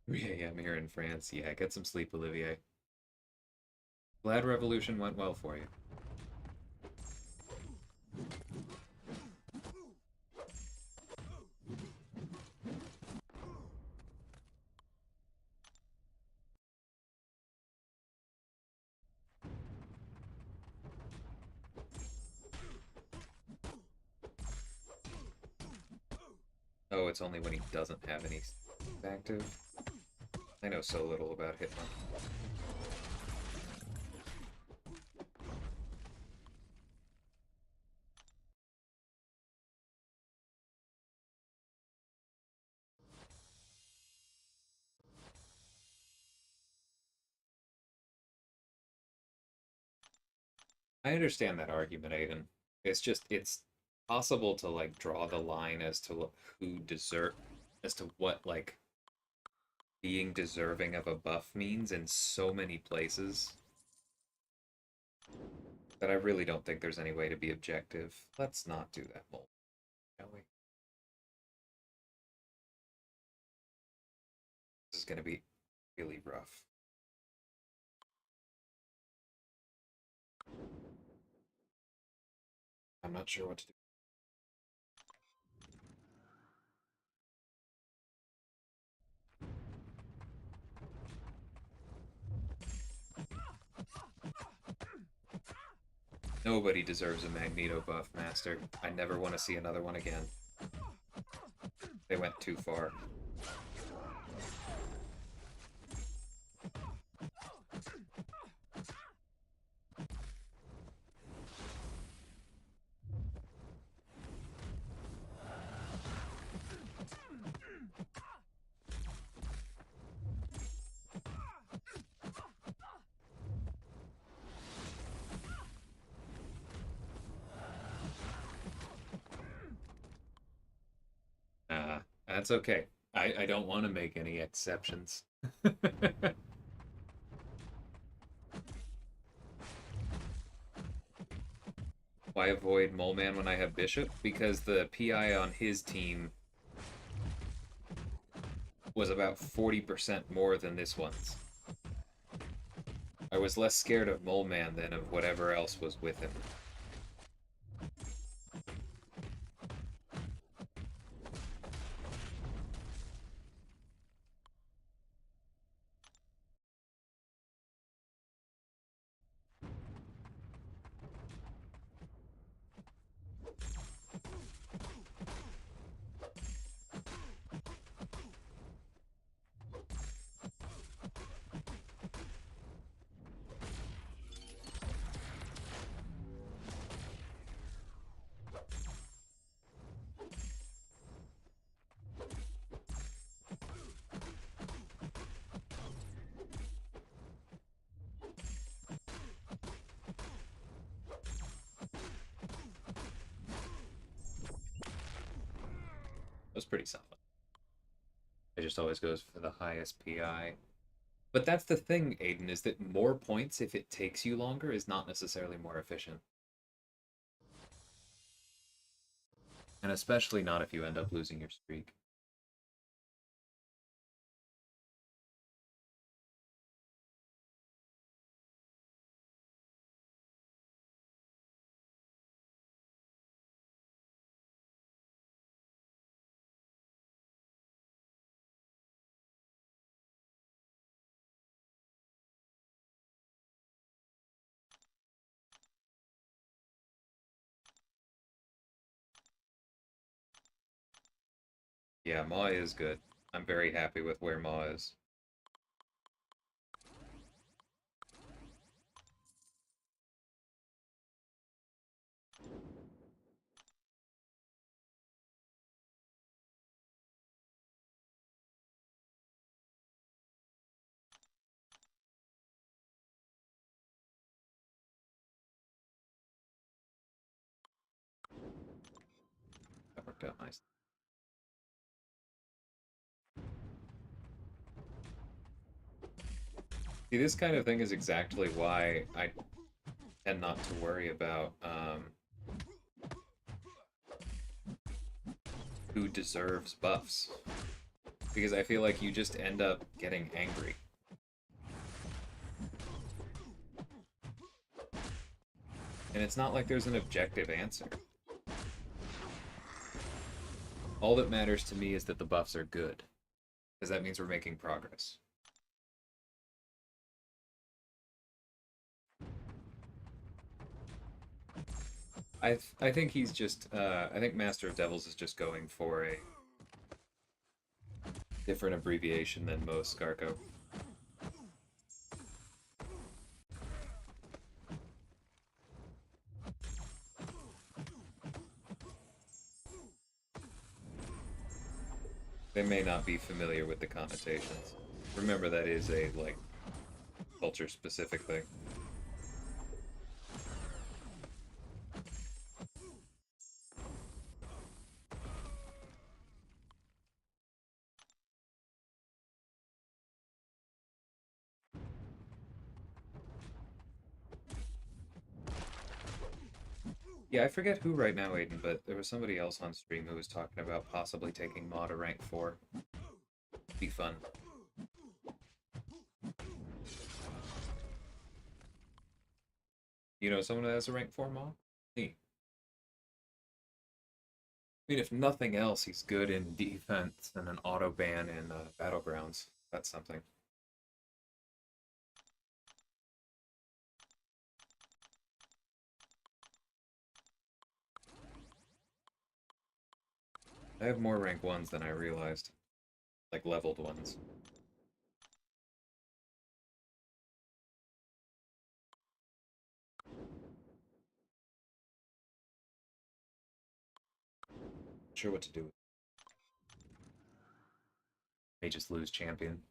Yeah, I'm here in France. Yeah, get some sleep, Olivier. Glad Revolution went well for you. Oh, it's only when he doesn't have any active. I know so little about Hitman. I understand that argument, Aiden. It's just it's possible to like draw the line as to who deserve as to what like being deserving of a buff means in so many places that I really don't think there's any way to be objective. Let's not do that, Mole, shall we? This is gonna be really rough. I'm not sure what to do. Nobody deserves a Magneto buff, Master. I never want to see another one again. They went too far. That's okay. I don't want to make any exceptions. Why avoid Mole Man when I have Bishop? Because the PI on his team was about 40% more than this one's. I was less scared of Mole Man than of whatever else was with him. It was pretty solid. It just always goes for the highest PI. But that's the thing, Aiden, is that more points if it takes you longer is not necessarily more efficient. And especially not if you end up losing your streak. Yeah, Maw is good. I'm very happy with where Maw is. That worked out nice. See, this kind of thing is exactly why I tend not to worry about who deserves buffs. Because I feel like you just end up getting angry. And it's not like there's an objective answer. All that matters to me is that the buffs are good. Because that means we're making progress. I think he's just I think Master of Devils is just going for a Different abbreviation than most, Garco. They may not be familiar with the connotations. Remember, that is a, like, culture-specific thing. Yeah, I forget who right now, Aiden, but there was somebody else on stream who was talking about possibly taking Maw to rank 4. Be fun. You know someone that has a rank 4 Maw? Me. I mean, if nothing else, he's good in defense and an auto ban in Battlegrounds. That's something. I have more rank 1s than I realized. Like, leveled ones. Not sure what to do. May just lose champion.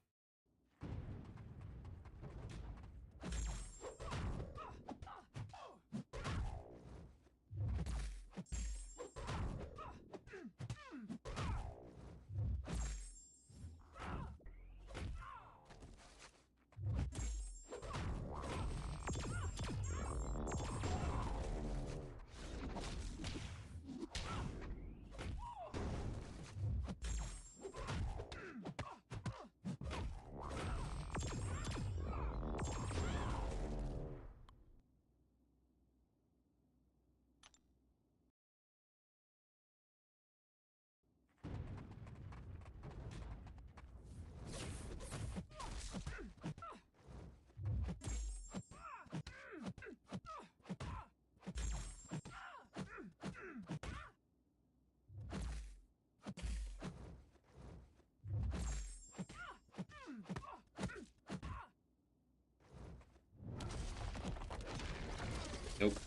Nope.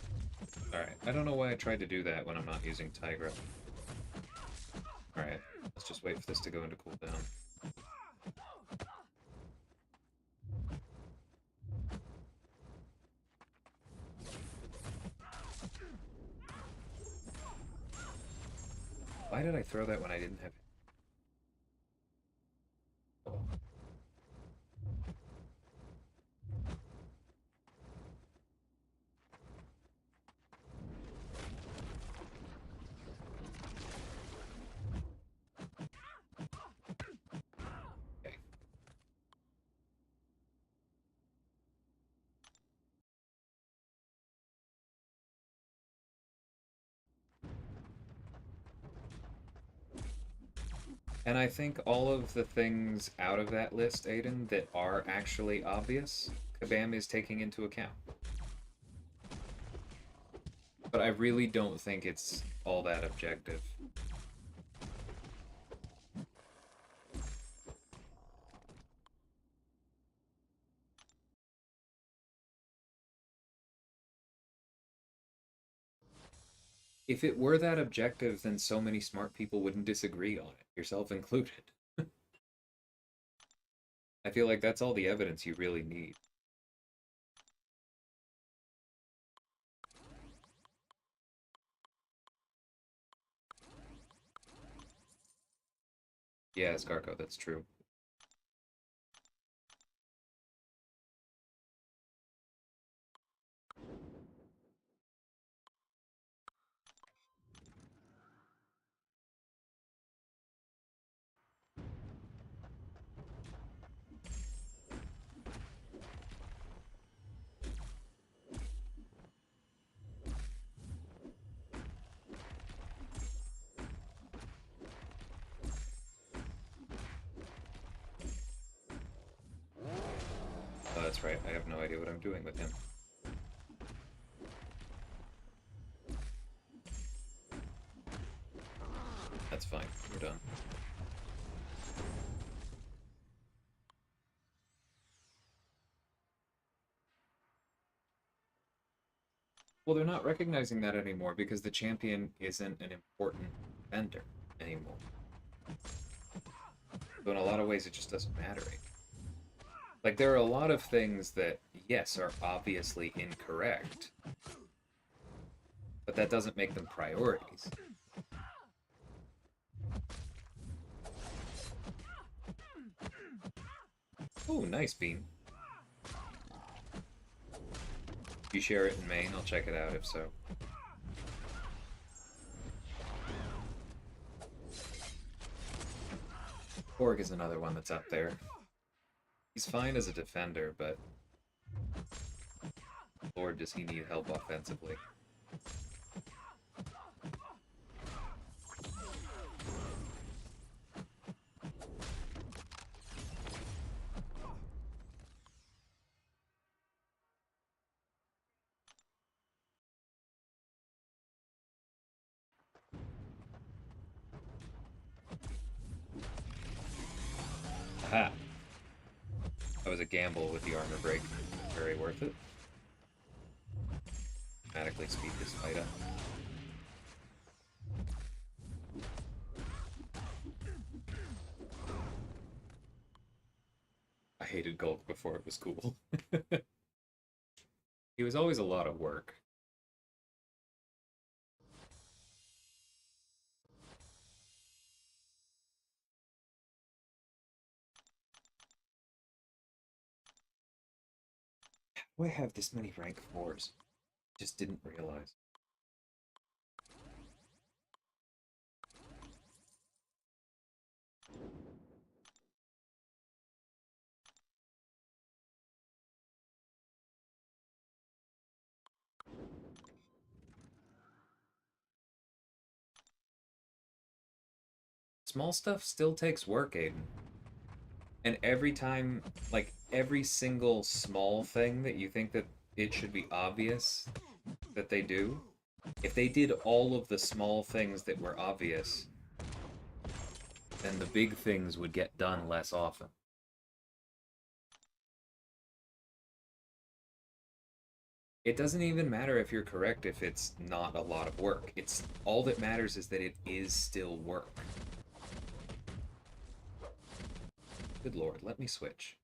Alright, I don't know why I tried to do that when I'm not using Tigra. Alright, let's just wait for this to go into cooldown. Why did I throw that when I didn't have it? Okay. And I think all of the things out of that list, Aiden, that are actually obvious, Kabam is taking into account. But I really don't think it's all that objective. If it were that objective, then so many smart people wouldn't disagree on it, yourself included. I feel like that's all the evidence you really need. Yeah, Scarco, that's true. Oh, that's right, I have no idea what I'm doing with him. That's fine, we're done. Well, they're not recognizing that anymore because the champion isn't an important defender anymore. So in a lot of ways, it just doesn't matter anymore. Like, there are a lot of things that, yes, are obviously incorrect, but that doesn't make them priorities. Ooh, nice beam. If you share it in main, I'll check it out if so. Borg is another one that's up there. He's fine as a defender, but Lord, does he need help offensively. Aha! That was a gamble with the armor break. Very worth it. Dramatically speed this fight up. I hated Gold before it was cool. He was always a lot of work. How do I have this many rank 4s? Just didn't realize. Small stuff still takes work, Aiden. And every time, like, every single small thing that you think that it should be obvious that they do, if they did all of the small things that were obvious, then the big things would get done less often. It doesn't even matter if you're correct if it's not a lot of work. It's all that matters is that it is still work. Good lord, let me switch.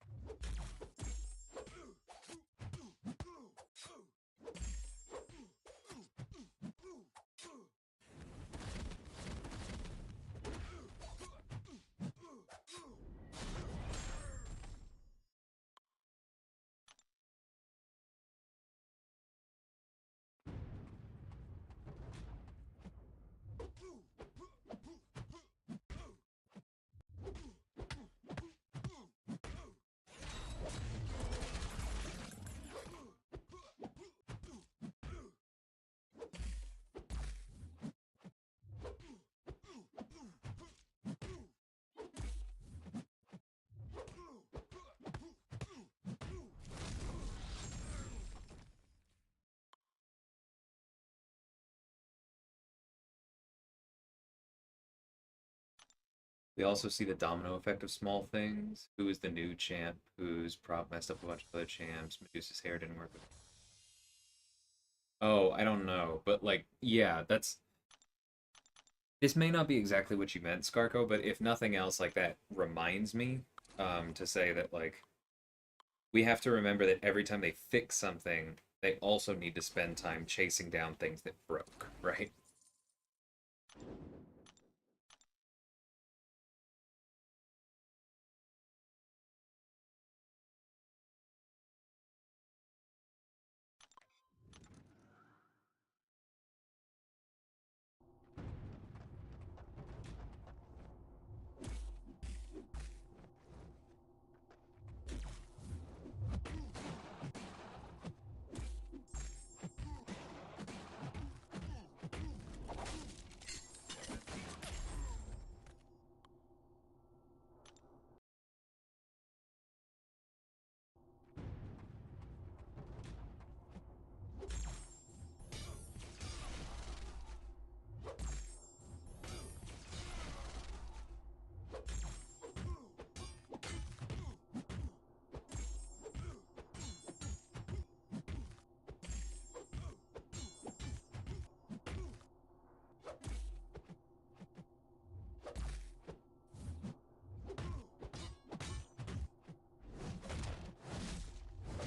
We also see the domino effect of small things. Who is the new champ? Whose prop messed up a bunch of other champs? Medusa's hair didn't work. Oh, I don't know. But, like, yeah, that's... This may not be exactly what you meant, Skarko, but if nothing else, like, that reminds me to say that, like, we have to remember that every time they fix something, they also need to spend time chasing down things that broke, right?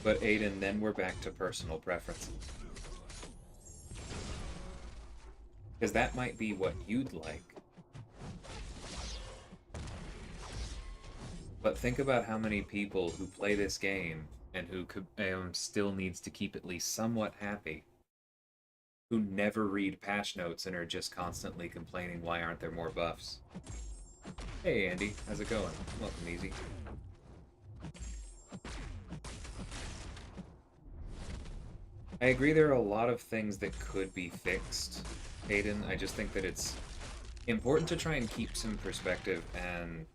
But Aiden, then we're back to personal preferences. Because that might be what you'd like. But think about how many people who play this game and who still needs to keep at least somewhat happy, who never read patch notes and are just constantly complaining why aren't there more buffs. Hey Andy, how's it going? Welcome, Easy. I agree there are a lot of things that could be fixed, Aiden. I just think that it's important to try and keep some perspective and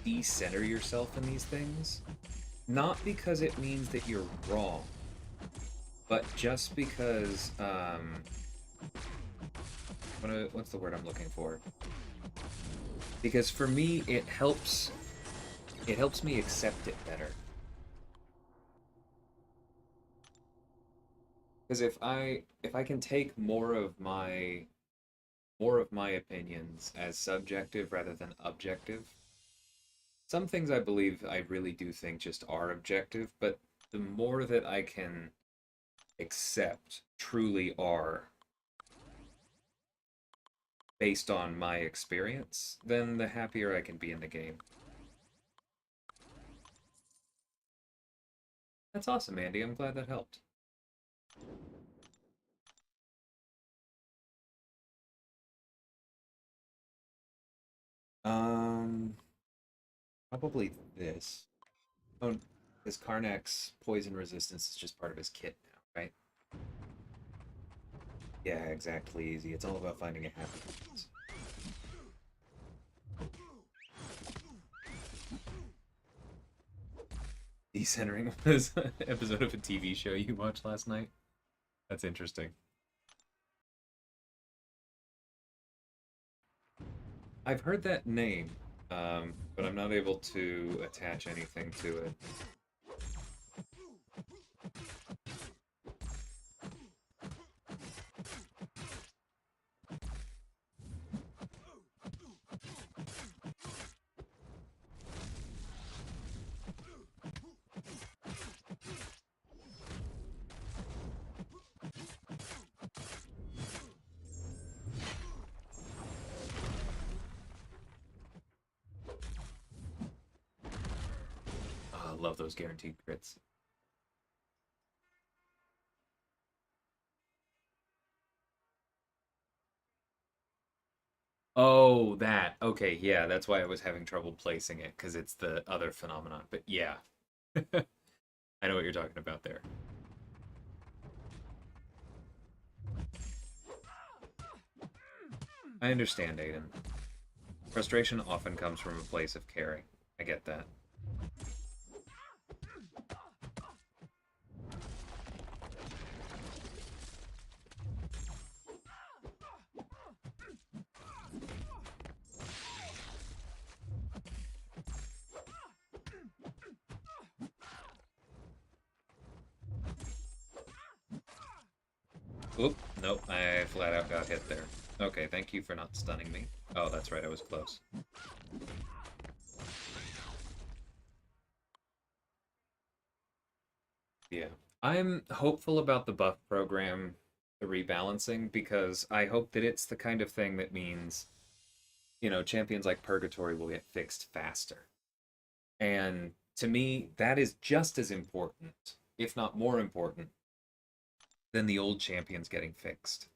decenter yourself in these things. Not because it means that you're wrong, but just because, what's the word I'm looking for? Because for me, it helps me accept it better. Because if I can take more of my opinions as subjective rather than objective, some things I believe I really do think just are objective, but the more that I can accept truly are based on my experience, then the happier I can be in the game. That's awesome, Andy. I'm glad that helped. Probably this. Oh, his Karnak's poison resistance is just part of his kit now, right? Yeah, exactly, Easy. It's all about finding a happy balance. Decentering was an episode of a TV show you watched last night. That's interesting. I've heard that name, but I'm not able to attach anything to it. Oh, I love those guaranteed crits. Oh, that. Okay, yeah, that's why I was having trouble placing it, because it's the other phenomenon. But yeah, I know what you're talking about there. I understand, Aiden. Frustration often comes from a place of caring. I get that. Oop, nope, I flat out got hit there. Okay, thank you for not stunning me. Oh, that's right, I was close. Yeah. I'm hopeful about the buff program, the rebalancing, because I hope that it's the kind of thing that means, champions like Purgatory will get fixed faster. And to me, that is just as important, if not more important, than the old champions getting fixed.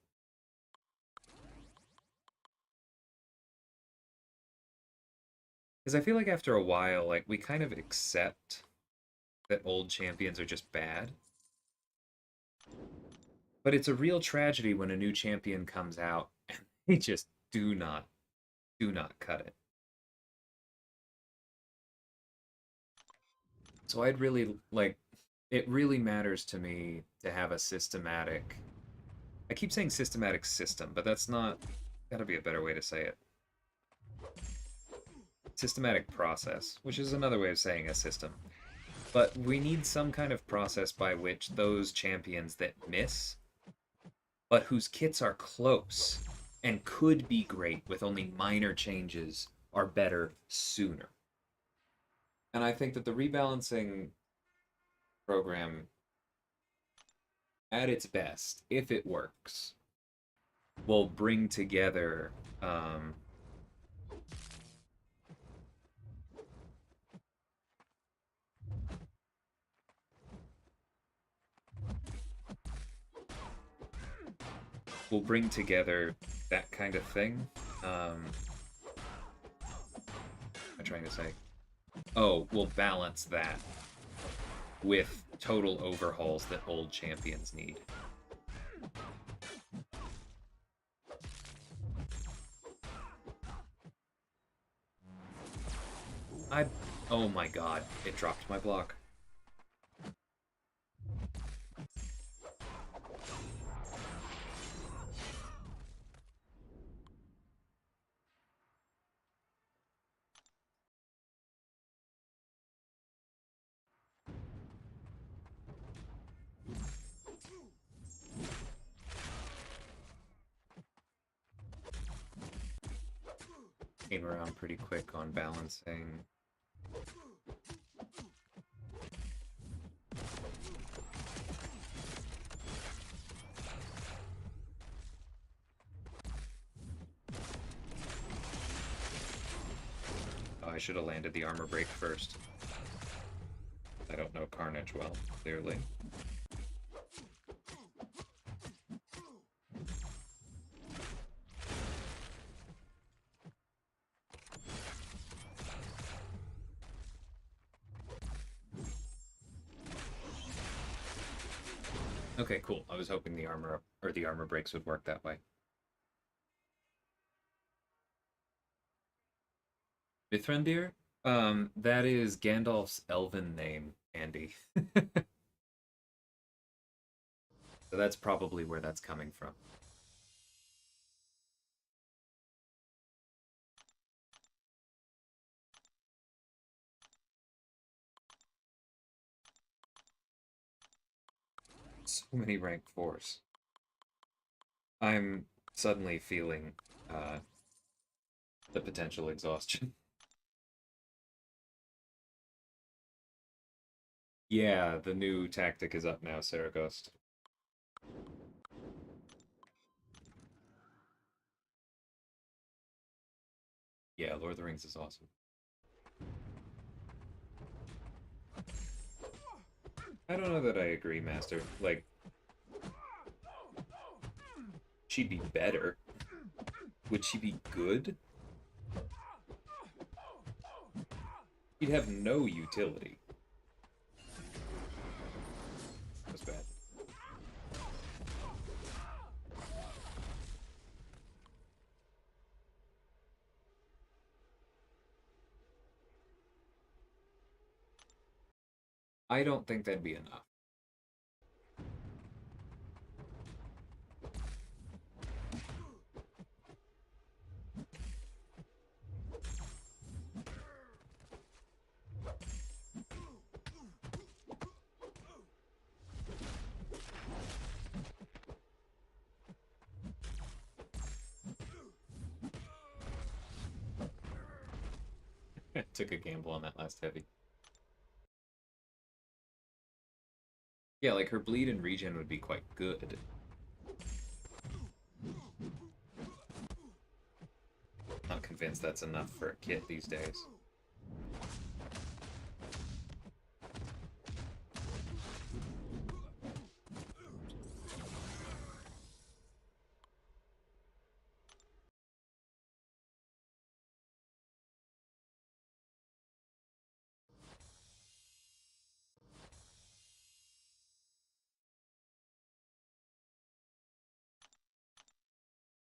Because I feel like after a while, like, we kind of accept that old champions are just bad. But it's a real tragedy when a new champion comes out and they just do not cut it. So I'd really like it really matters to me to have a systematic. I keep saying systematic system, but that's not gotta be a better way to say it. Systematic process, which is another way of saying a system. But we need some kind of process by which those champions that miss, but whose kits are close and could be great with only minor changes, are better sooner. And I think that the rebalancing program at its best, if it works, will bring together that kind of thing. I'm trying to say, oh, we'll balance that with total overhauls that old champions need. Oh my god, it dropped my block. Came around pretty quick on balancing. Oh, I should have landed the armor break first. I don't know Carnage well, clearly. Okay, cool. I was hoping the armor breaks would work that way. Mithrandir? That is Gandalf's elven name, Andy. So that's probably where that's coming from. So many rank 4s. I'm suddenly feeling the potential exhaustion. Yeah, the new tactic is up now, Saragost. Yeah, Lord of the Rings is awesome. I don't know that I agree, Master. Like, she'd be better. Would she be good? She'd have no utility. That's bad. I don't think that'd be enough. Took a gamble on that last heavy. Yeah, like her bleed and regen would be quite good. Not convinced that's enough for a kit these days.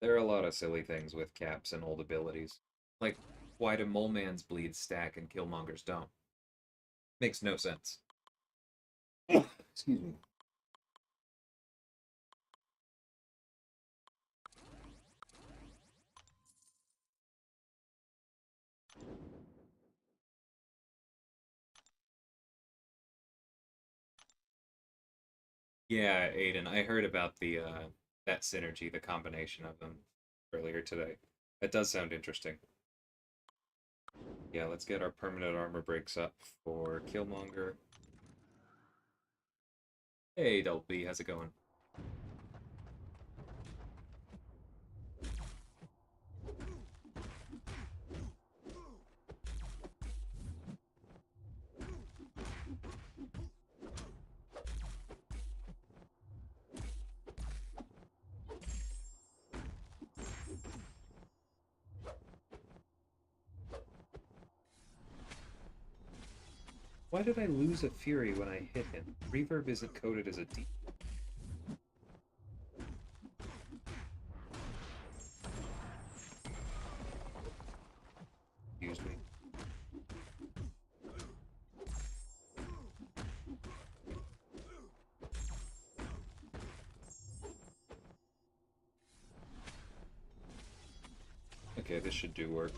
There are a lot of silly things with caps and old abilities. Like, why do Mole Man's bleeds stack and Killmonger's don't? Makes no sense. Excuse me. Yeah, Aiden, I heard about the that synergy, the combination of them earlier today. That does sound interesting. Yeah, let's get our permanent armor breaks up for Killmonger. Hey, Double B, how's it going? Why did I lose a Fury when I hit him? Reverb isn't coded as a D. Excuse me. Okay, this should do work.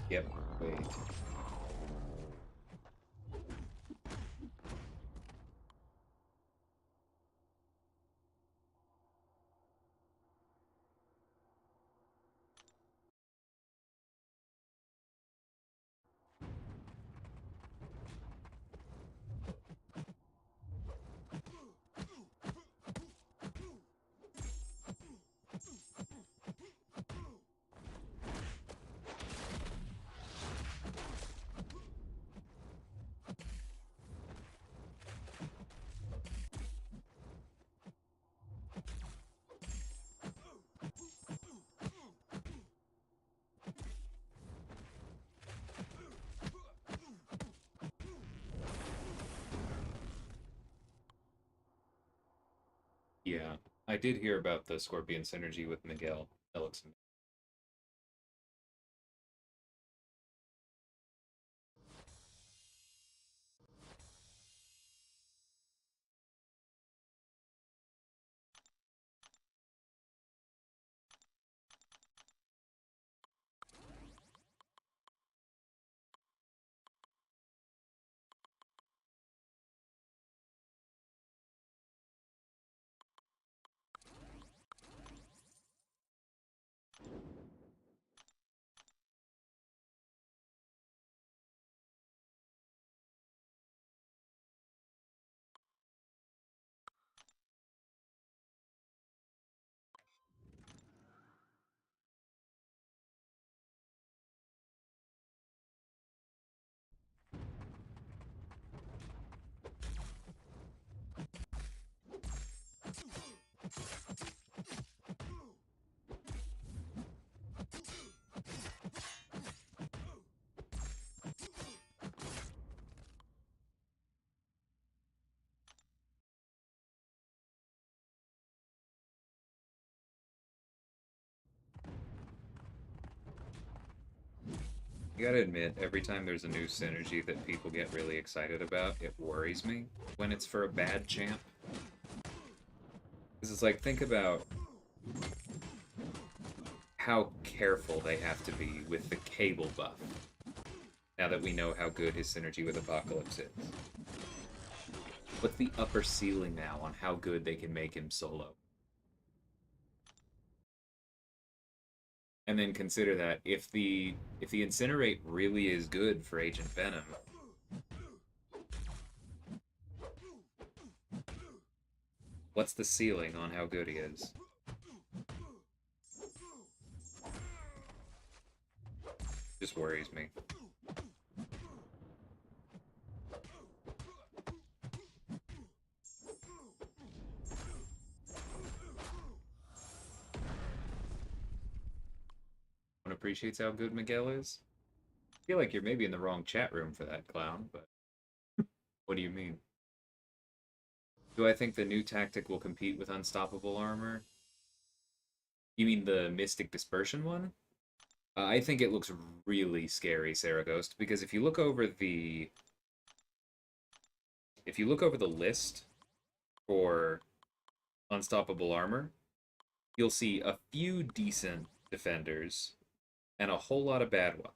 Yep, wait. Yeah, I did hear about the Scorpion synergy with Miguel. That looks amazing. You gotta admit, every time there's a new synergy that people get really excited about, it worries me when it's for a bad champ. Because it's like, think about how careful they have to be with the cable buff, now that we know how good his synergy with Apocalypse is. What's the upper ceiling now on how good they can make him solo? And then consider that if the Incinerate really is good for Agent Venom, what's the ceiling on how good he is? Just worries me. One appreciates how good Miguel is. I feel like you're maybe in the wrong chat room for that, Clown, but what do you mean? Do I think the new tactic will compete with Unstoppable Armor? You mean the Mystic Dispersion one? I think it looks really scary, Saragost, because if you look over the list for Unstoppable Armor, you'll see a few decent defenders and a whole lot of bad ones.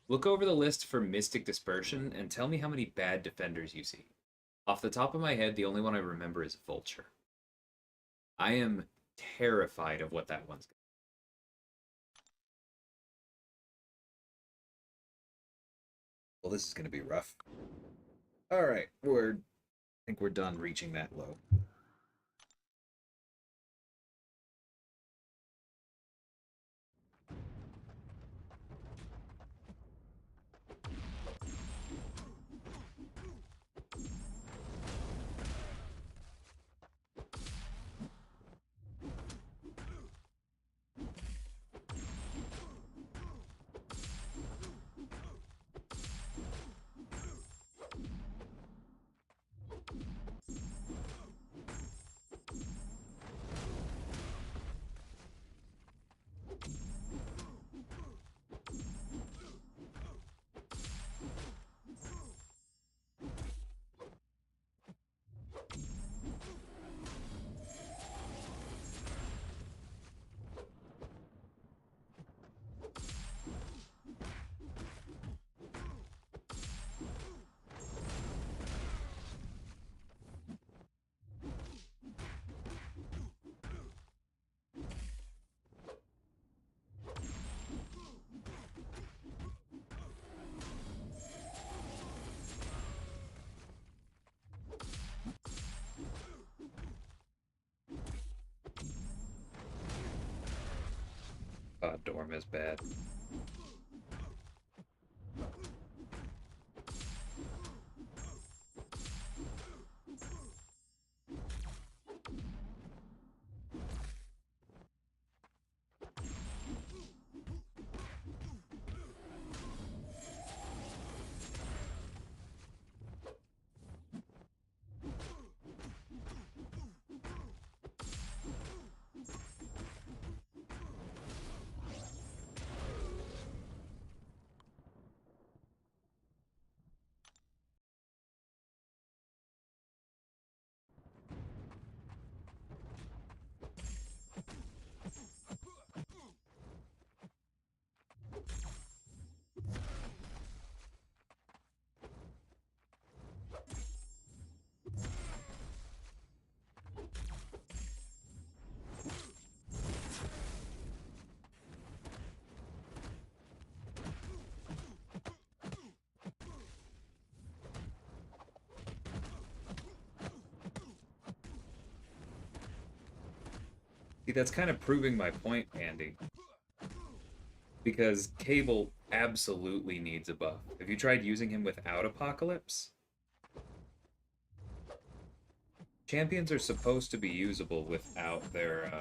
Look over the list for Mystic Dispersion and tell me how many bad defenders you see. Off the top of my head, the only one I remember is Vulture. I am terrified of what that one's going to be. Well, this is going to be rough. All right, I think we're done reaching that low. Dorm is bad. See, that's kind of proving my point, Andy. Because Cable absolutely needs a buff. Have you tried using him without Apocalypse? Champions are supposed to be usable without their,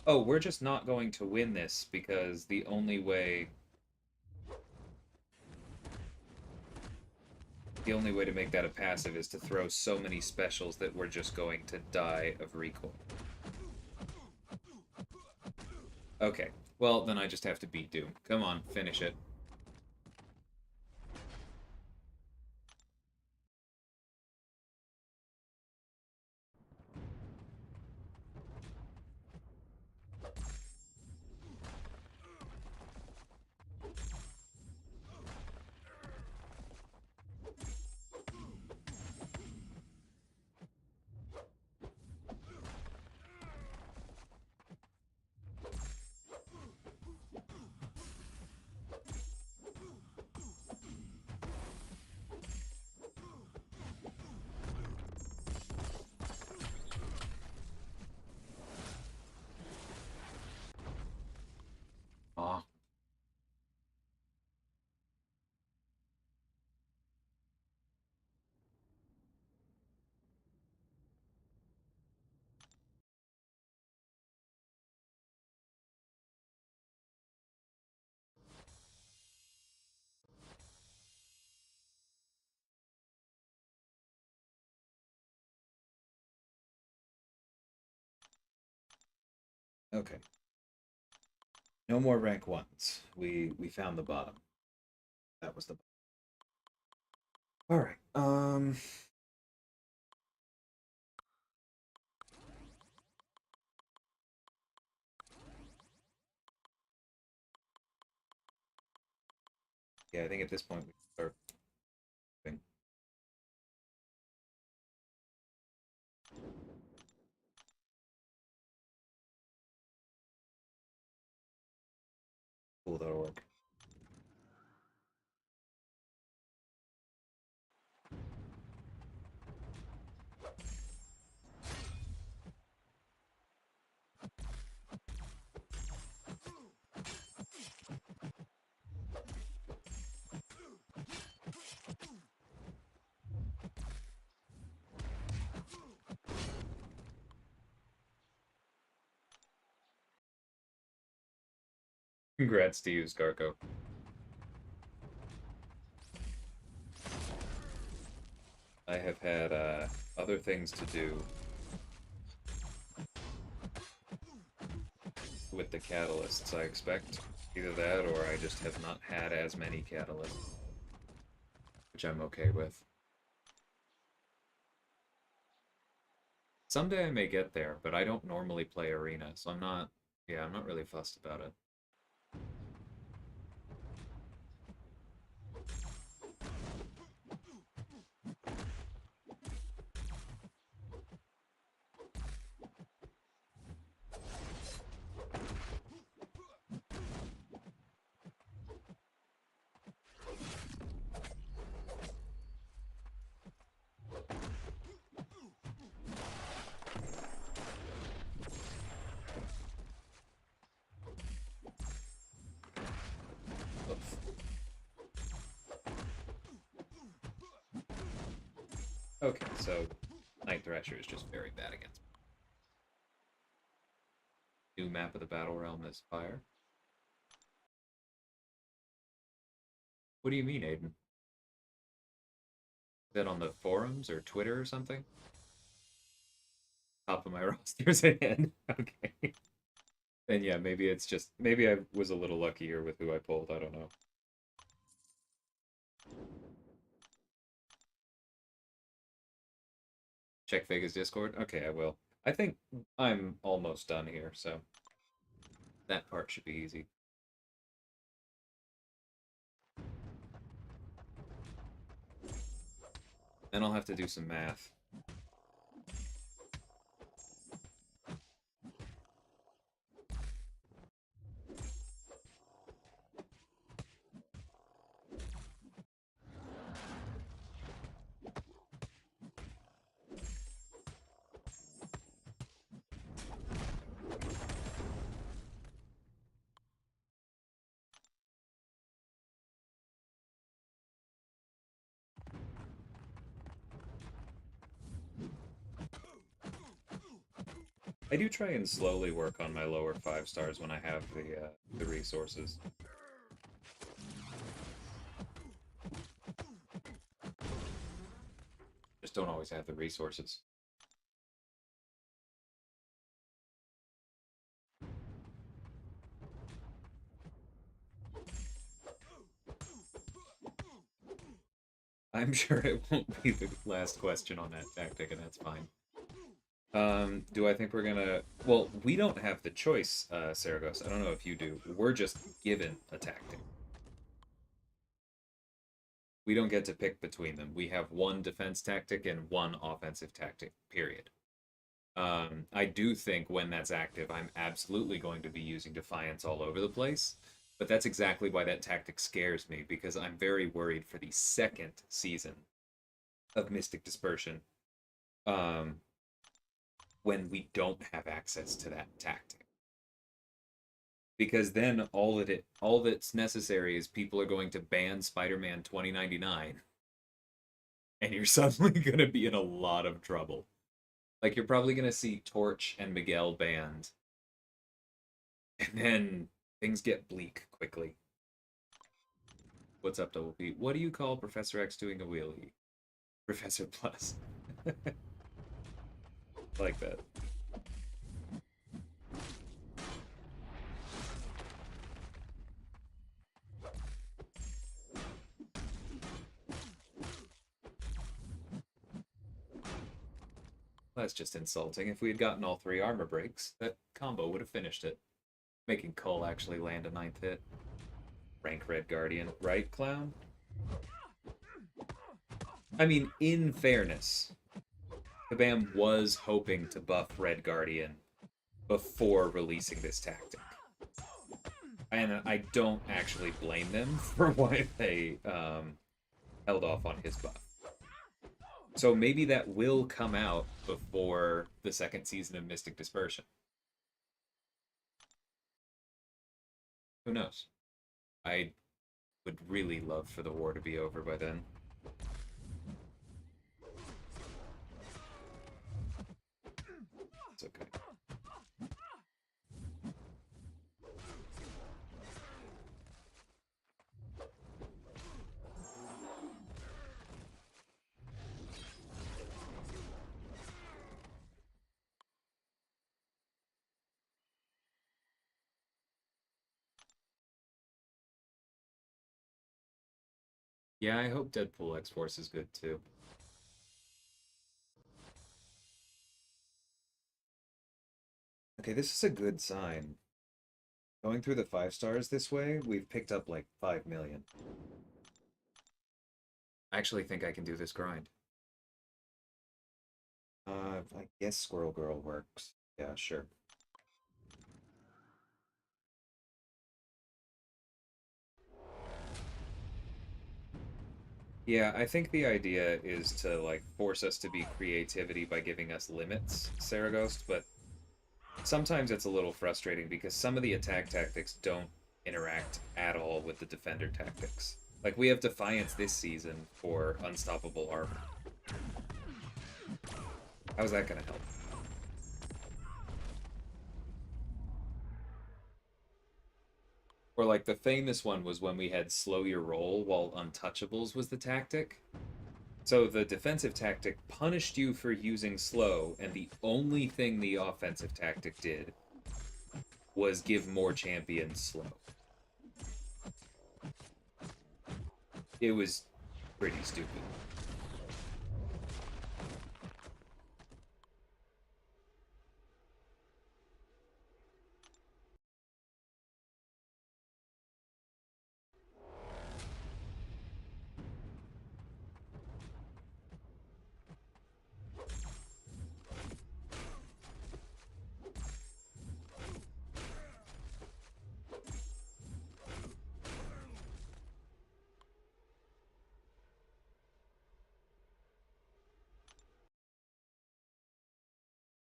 Oh, we're just not going to win this because the only way... The only way to make that a passive is to throw so many specials that we're just going to die of recoil. Okay, well, then I just have to beat Doom. Come on, finish it. Aw. Okay. No more rank ones. We found the bottom. That was the bottom. Alright, Yeah, I think at this point we start moving. Cool, that'll work. Congrats to you, Scarco. I have had other things to do with the catalysts, I expect. Either that or I just have not had as many catalysts, which I'm okay with. Someday I may get there, but I don't normally play Arena, so I'm not really fussed about it. Oof. Okay, so Night Thrasher is just very bad against me. New map of the Battle Realm is fire. What do you mean, Aiden? Is that on the forums or Twitter or something? Top of my roster's ahead. Okay. And yeah, maybe it's just maybe I was a little luckier with who I pulled. I don't know. Check Vega's Discord. Okay, I will. I think I'm almost done here, so that part should be easy. Then I'll have to do some math. I do try and slowly work on my lower 5 stars when I have the resources. Just don't always have the resources. I'm sure it won't be the last question on that tactic, and that's fine. Do I think we're gonna... Well, we don't have the choice, Saragos. I don't know if you do. We're just given a tactic. We don't get to pick between them. We have one defense tactic and one offensive tactic, period. I do think when that's active, I'm absolutely going to be using Defiance all over the place. But that's exactly why that tactic scares me, because I'm very worried for the second season of Mystic Dispersion. When we don't have access to that tactic. Because then all that's necessary is people are going to ban Spider-Man 2099 and you're suddenly going to be in a lot of trouble. Like you're probably going to see Torch and Miguel banned. And then things get bleak quickly. What's up, Double P? What do you call Professor X doing a wheelie? Professor Plus. Like that. That's just insulting. If we had gotten all 3 armor breaks, that combo would have finished it. Making Cole actually land a 9th hit. rank Red Guardian, right, Clown? I mean, in fairness, Kabam was hoping to buff Red Guardian before releasing this tactic. And I don't actually blame them for why they held off on his buff. So maybe that will come out before the second season of Mystic Dispersion. Who knows? I would really love for the war to be over by then. It's okay. Yeah, I hope Deadpool X-Force is good too. Okay, this is a good sign. Going through the 5 stars this way, we've picked up like 5 million. I actually think I can do this grind. I guess Squirrel Girl works. Yeah, sure. Yeah, I think the idea is to like force us to be creativity by giving us limits, Saragost, but sometimes it's a little frustrating because some of the attack tactics don't interact at all with the defender tactics. Like we have Defiance this season for unstoppable armor. How's that gonna help? Or like the famous one was when we had slow your roll while untouchables was the tactic. So the defensive tactic punished you for using slow, and the only thing the offensive tactic did was give more champions slow. It was pretty stupid.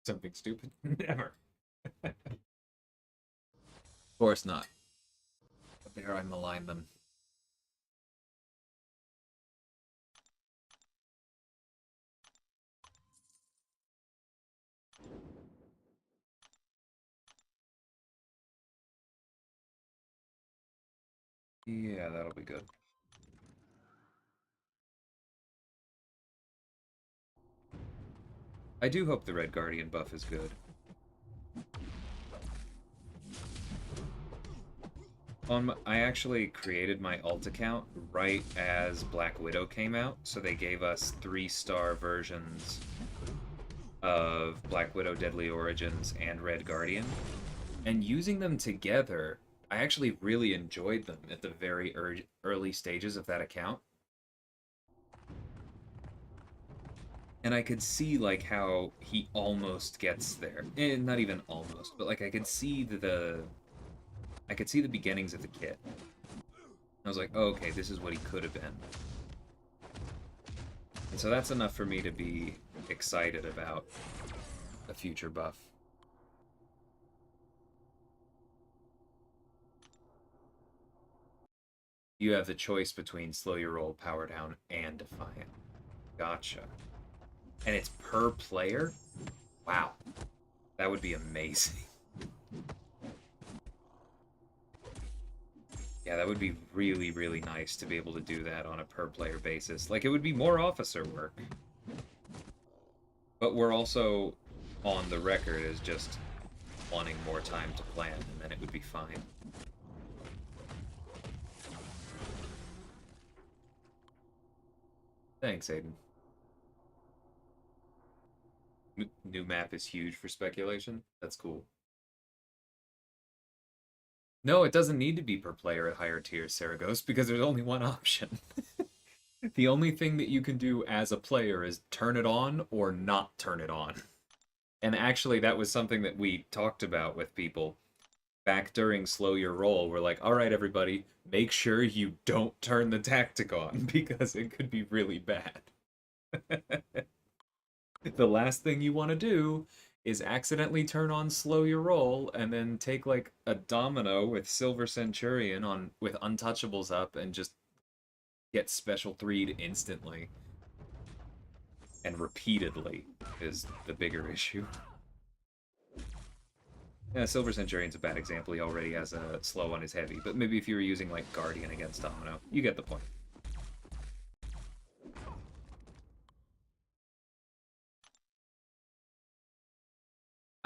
Something stupid? Never. Of course not. But there I malign them. Yeah, that'll be good. I do hope the Red Guardian buff is good. I actually created my alt account right as Black Widow came out, so they gave us 3-star versions of Black Widow Deadly Origins and Red Guardian. And using them together, I actually really enjoyed them at the very early stages of that account. And I could see like how he almost gets there. And not even almost, but like I could see the beginnings of the kit. I was like, oh, okay, this is what he could have been. And so that's enough for me to be excited about a future buff. You have the choice between Slow Your Roll, Power Down, and Defiant. Gotcha. And it's per player? Wow. That would be amazing. Yeah, that would be really, really nice to be able to do that on a per-player basis. Like, it would be more officer work. But we're also on the record as just wanting more time to plan, and then it would be fine. Thanks, Aiden. New map is huge for speculation. That's cool. No, it doesn't need to be per player at higher tiers, Saragos, because there's only one option. The only thing that you can do as a player is turn it on or not turn it on. And actually, that was something that we talked about with people back during Slow Your Roll. We're like, all right, everybody, make sure you don't turn the tactic on because it could be really bad. The last thing you want to do is accidentally turn on Slow Your Roll and then take like a domino with Silver Centurion on with Untouchables up and just get special 3'd instantly and repeatedly is the bigger issue. Yeah, Silver Centurion's a bad example. He already has a slow on his heavy, but maybe if you were using like Guardian against Domino, you get the point.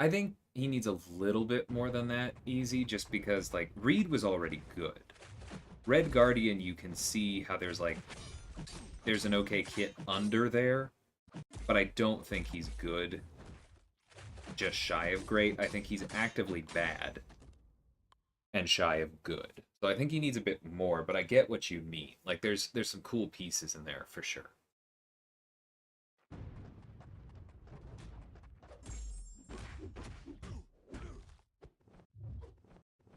I think he needs a little bit more than that easy, just because like Reed was already good. Red Guardian, you can see how there's an okay kit under there, but I don't think he's good. Just shy of great. I think he's actively bad and shy of good. So I think he needs a bit more, but I get what you mean. Like there's some cool pieces in there for sure.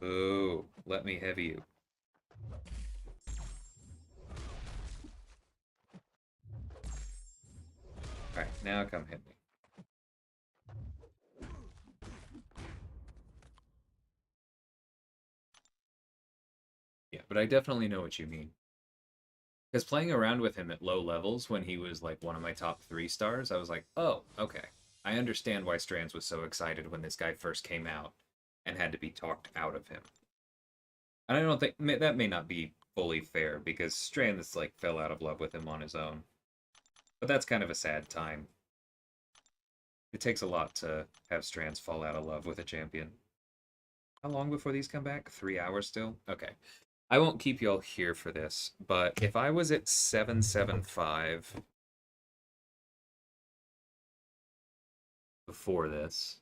Ooh, let me heavy you. Alright, now come hit me. Yeah, but I definitely know what you mean. Because playing around with him at low levels when he was like one of my top 3 stars, I was like, oh, okay. I understand why Strands was so excited when this guy first came out and had to be talked out of him. And I don't think that may not be fully fair because Strands like fell out of love with him on his own. But that's kind of a sad time. It takes a lot to have Strands fall out of love with a champion. How long before these come back? 3 hours still? Okay. I won't keep y'all here for this, but if I was at 775 before this,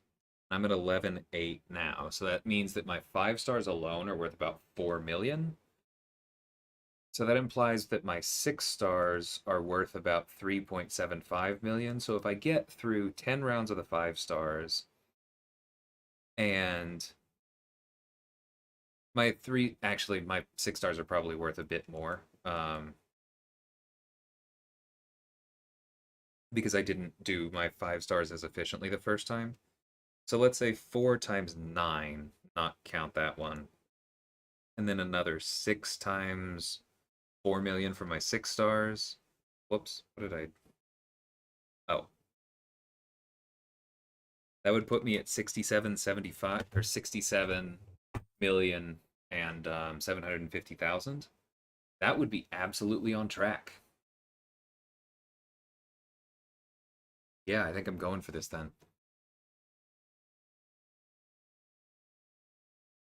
I'm at 11.8 now, so that means that my 5 stars alone are worth about 4 million. So that implies that my 6 stars are worth about 3.75 million. So if I get through 10 rounds of the 5 stars and my 6 stars are probably worth a bit more. Because I didn't do my 5 stars as efficiently the first time. So let's say 4 times 9, not count that one. And then another 6 times 4 million for my 6 stars. Whoops, what did I... Oh. That would put me at 67.75 or 67 million and 750,000. That would be absolutely on track. Yeah, I think I'm going for this then.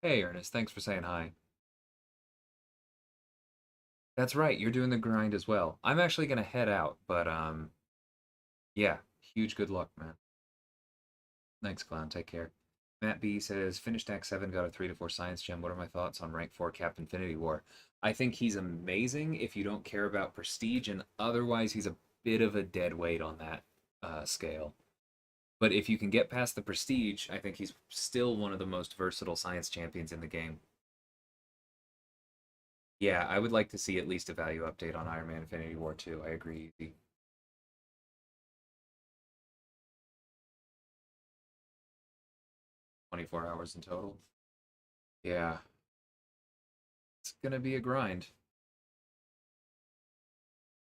Hey, Ernest, thanks for saying hi. That's right, you're doing the grind as well. I'm actually gonna head out, but yeah, huge good luck, man. Thanks, Clown. Take care. Matt B says, finished Act 7, got a 3 to 4 science gem. What are my thoughts on rank 4 Cap Infinity War? I think he's amazing if you don't care about prestige, and otherwise he's a bit of a dead weight on that scale. But if you can get past the prestige, I think he's still one of the most versatile science champions in the game. Yeah, I would like to see at least a value update on Iron Man Infinity War 2. I agree. 24 hours in total. Yeah, it's gonna be a grind.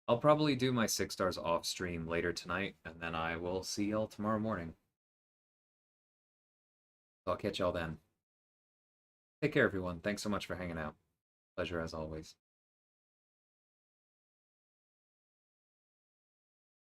I'll probably do my 6 stars off stream later tonight, and then I will see y'all tomorrow morning. I'll catch y'all then. Take care, everyone. Thanks so much for hanging out. Pleasure as always.